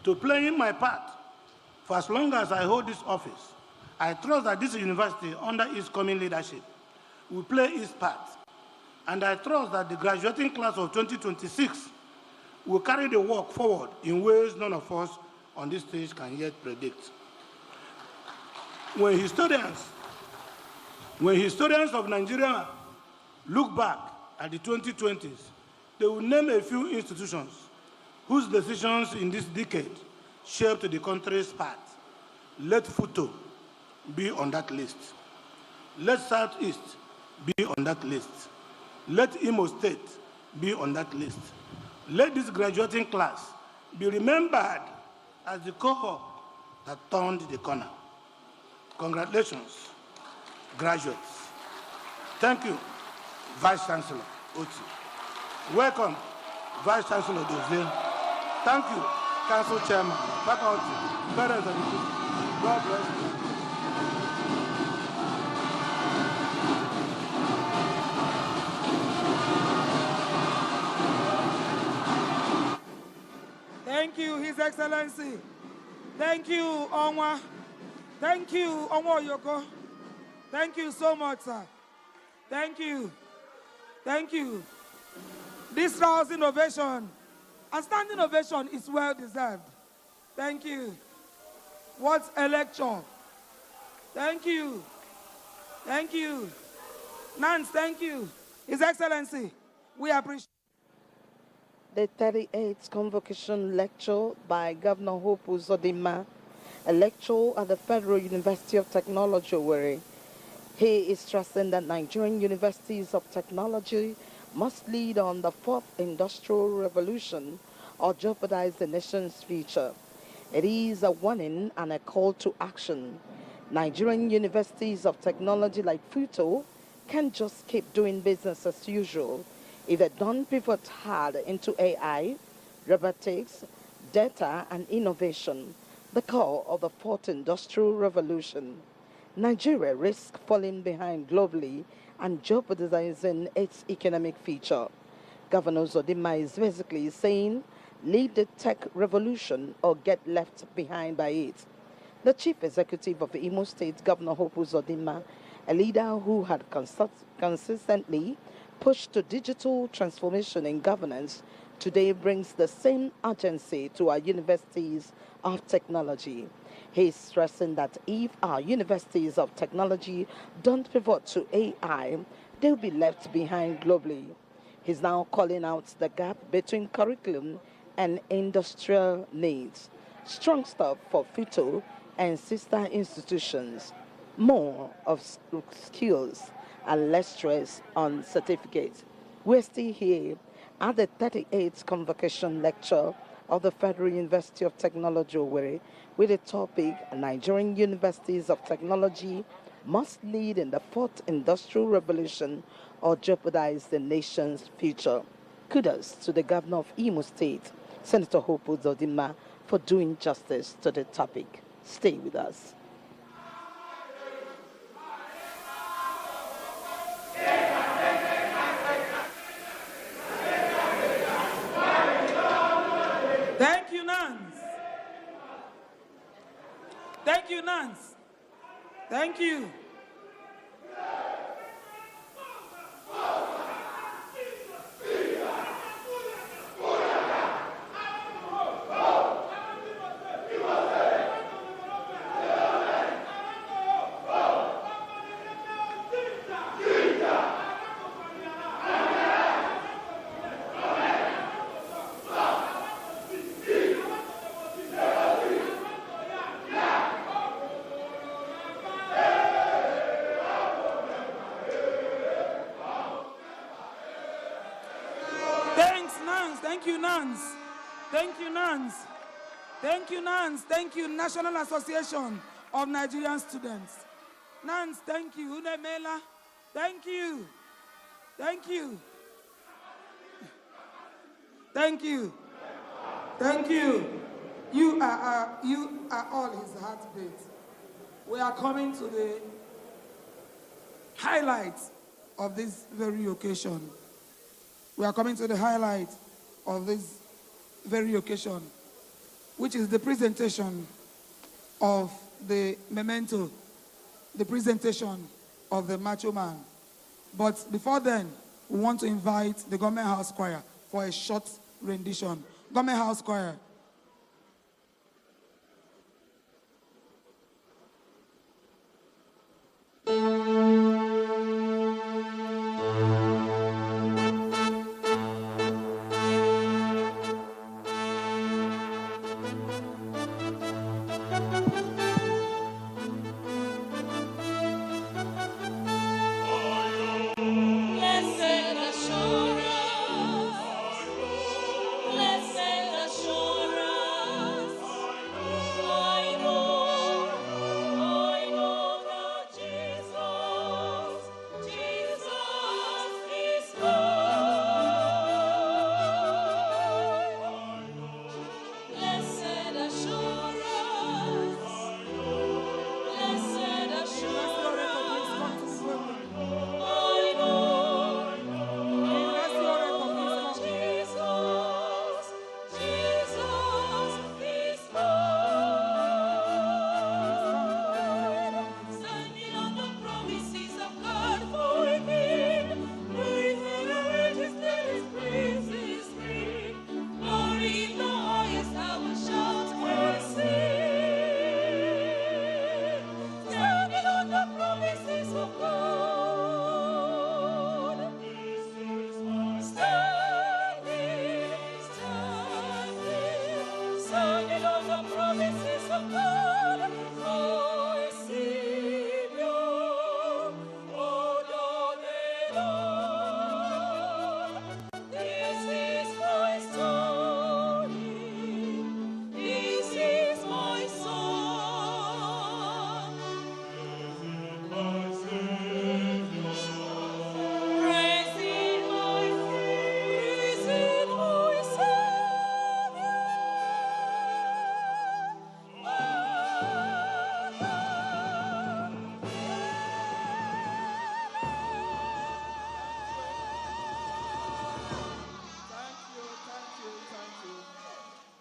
to playing my part for as long as I hold this office. I trust that this university, under its coming leadership, will play its part. And I trust that the graduating class of 2026 will carry the work forward in ways none of us on this stage can yet predict. When historians of Nigeria look back at the 2020s, they will name a few institutions whose decisions in this decade shaped the country's path. Let FUT be on that list. Let Southeast be on that list. Let Imo State be on that list. Let this graduating class be remembered as the cohort that turned the corner. Congratulations, graduates. Thank you, Vice Chancellor Oti. Welcome, Vice Chancellor Dozil. Thank you, Council Chairman, faculty, parents, and students. God bless you. Thank you, His Excellency. Thank you, Onwa. Thank you, Onwa Yoko. Thank you so much, sir. Thank you. Thank you. This rousing ovation and standing ovation is well deserved. Thank you. What a lecture. Thank you. Thank you. Nance, thank you. His Excellency, we appreciate. The 38th Convocation lecture by Governor Hope Uzodinma, a lecture at the Federal University of Technology, Owerri. He is stressing that Nigerian universities of technology must lead on the fourth industrial revolution or jeopardize the nation's future. It is a warning and a call to action. Nigerian universities of technology like FUT can't just keep doing business as usual. If they don't pivot hard into AI, robotics, data, and innovation, the core of the fourth industrial revolution, Nigeria risks falling behind globally and jeopardizing its economic future. Governor Uzodinma is basically saying, lead the tech revolution or get left behind by it. The chief executive of Imo State, Governor Hope Uzodinma, a leader who had consistently pushed to digital transformation in governance, today brings the same urgency to our universities of technology. He is stressing that if our universities of technology don't pivot to AI, they'll be left behind globally. He's now calling out the gap between curriculum and industrial needs. Strong stuff for FUT and sister institutions. More of skills and less stress on certificates. We're still here at the 38th Convocation lecture of the Federal University of Technology, Owerri, with the topic, Nigerian Universities of Technology must lead in the fourth industrial revolution or jeopardize the nation's future. Kudos to the Governor of Imo State, Senator Hope Uzodinma, for doing justice to the topic. Stay with us. Thank you, Nance. Thank you, Nance. Thank you. Thank you, Nance. Thank you, Nance. Thank you, Nance. Thank you, National Association of Nigerian Students. Nance, thank you. Unemela, thank you. Thank you. Thank you. Thank you. You are all his heartbeat. We are coming to the highlights of this very occasion. We are coming to the highlight of this very occasion, which is the presentation of the memento, the presentation of the macho man. But before then, we want to invite the Government House Choir for a short rendition. Government House Choir. Blessed assurance.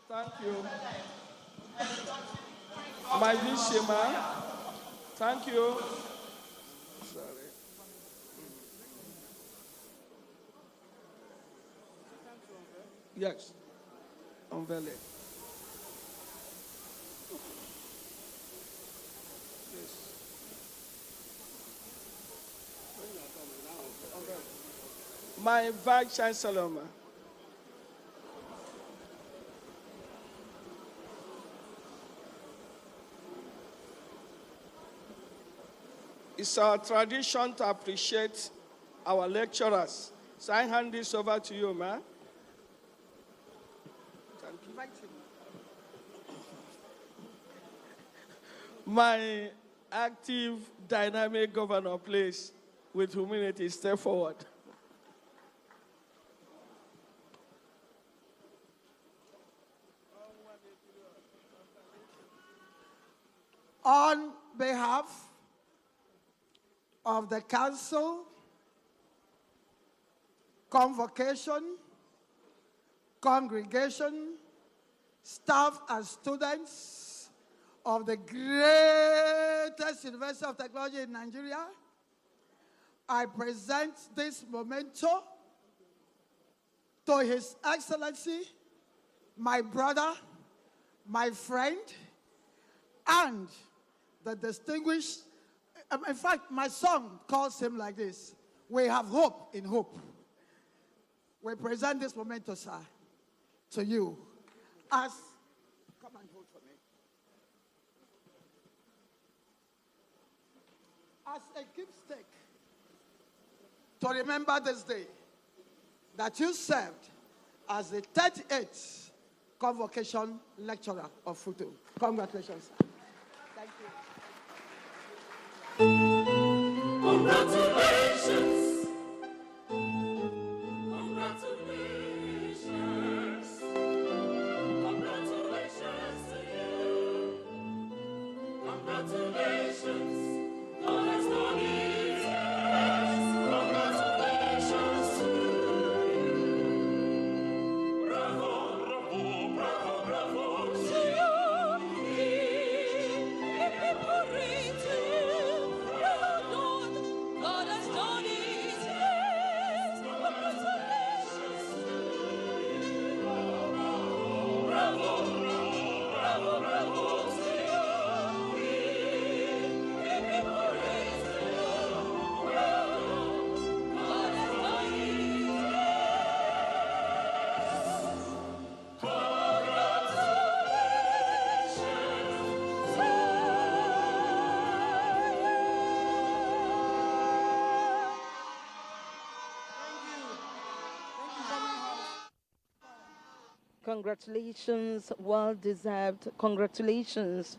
Thank you. My Vishima. Thank you. Sorry. Yes. Unveil it. My Vice Chancellor. It's our tradition to appreciate our lecturers. So I hand this over to you, ma. Thank you. My active, dynamic governor, please, with humility, step forward. On behalf of the council, convocation, congregation, staff and students of the greatest University of Technology in Nigeria, I present this memento to His Excellency, my brother, my friend, and the distinguished. In fact, my song calls him like this: we have hope in hope. We present this memento, sir, to you as, come and hold for me, as a keepsake to remember this day that you served as the 38th convocation lecturer of FUT. Congratulations, sir. Thank you. Congratulations. Congratulations to you. Congratulations. God has done it. Congratulations to you. Bravo, bravo, bravo, bravo to you. People ring to you. Bravo, Lord. God has done it. Congratulations to you. Bravo, bravo, bravo, bravo to you. People ring to you. Bravo, God has done Congratulations, well deserved. Congratulations.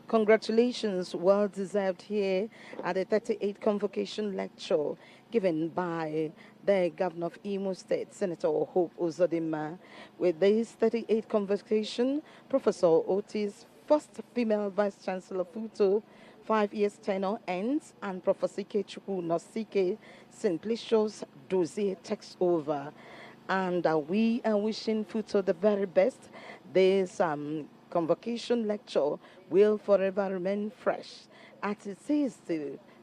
Congratulations, well deserved here at the 38th Convocation Lecture given by the Governor of Imo State, Senator Hope Uzodinma. With this 38th Convocation, Professor Otis, first female Vice Chancellor FUTO, 5 years tenure ends, and Professor Ikechukwu Nosike Simplicious Dozie takes over. And we are wishing FUTO the very best. This convocation lecture will forever remain fresh, as it is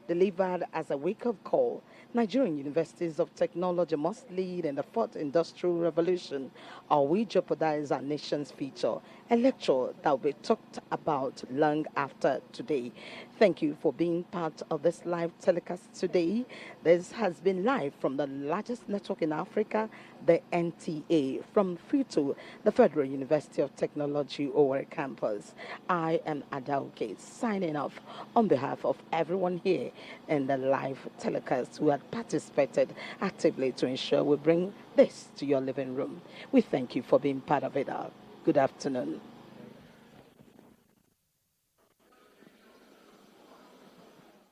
delivered as a wake-up call. Nigerian universities of technology must lead in the fourth industrial revolution, or we jeopardize our nation's future. A lecture that will be talked about long after today. Thank you for being part of this live telecast today. This has been live from the largest network in Africa, the NTA, from FUT, the Federal University of Technology, Owerri campus. I am Adaoke, signing off on behalf of everyone here in the live telecast who had participated actively to ensure we bring this to your living room. We thank you for being part of it. Good afternoon.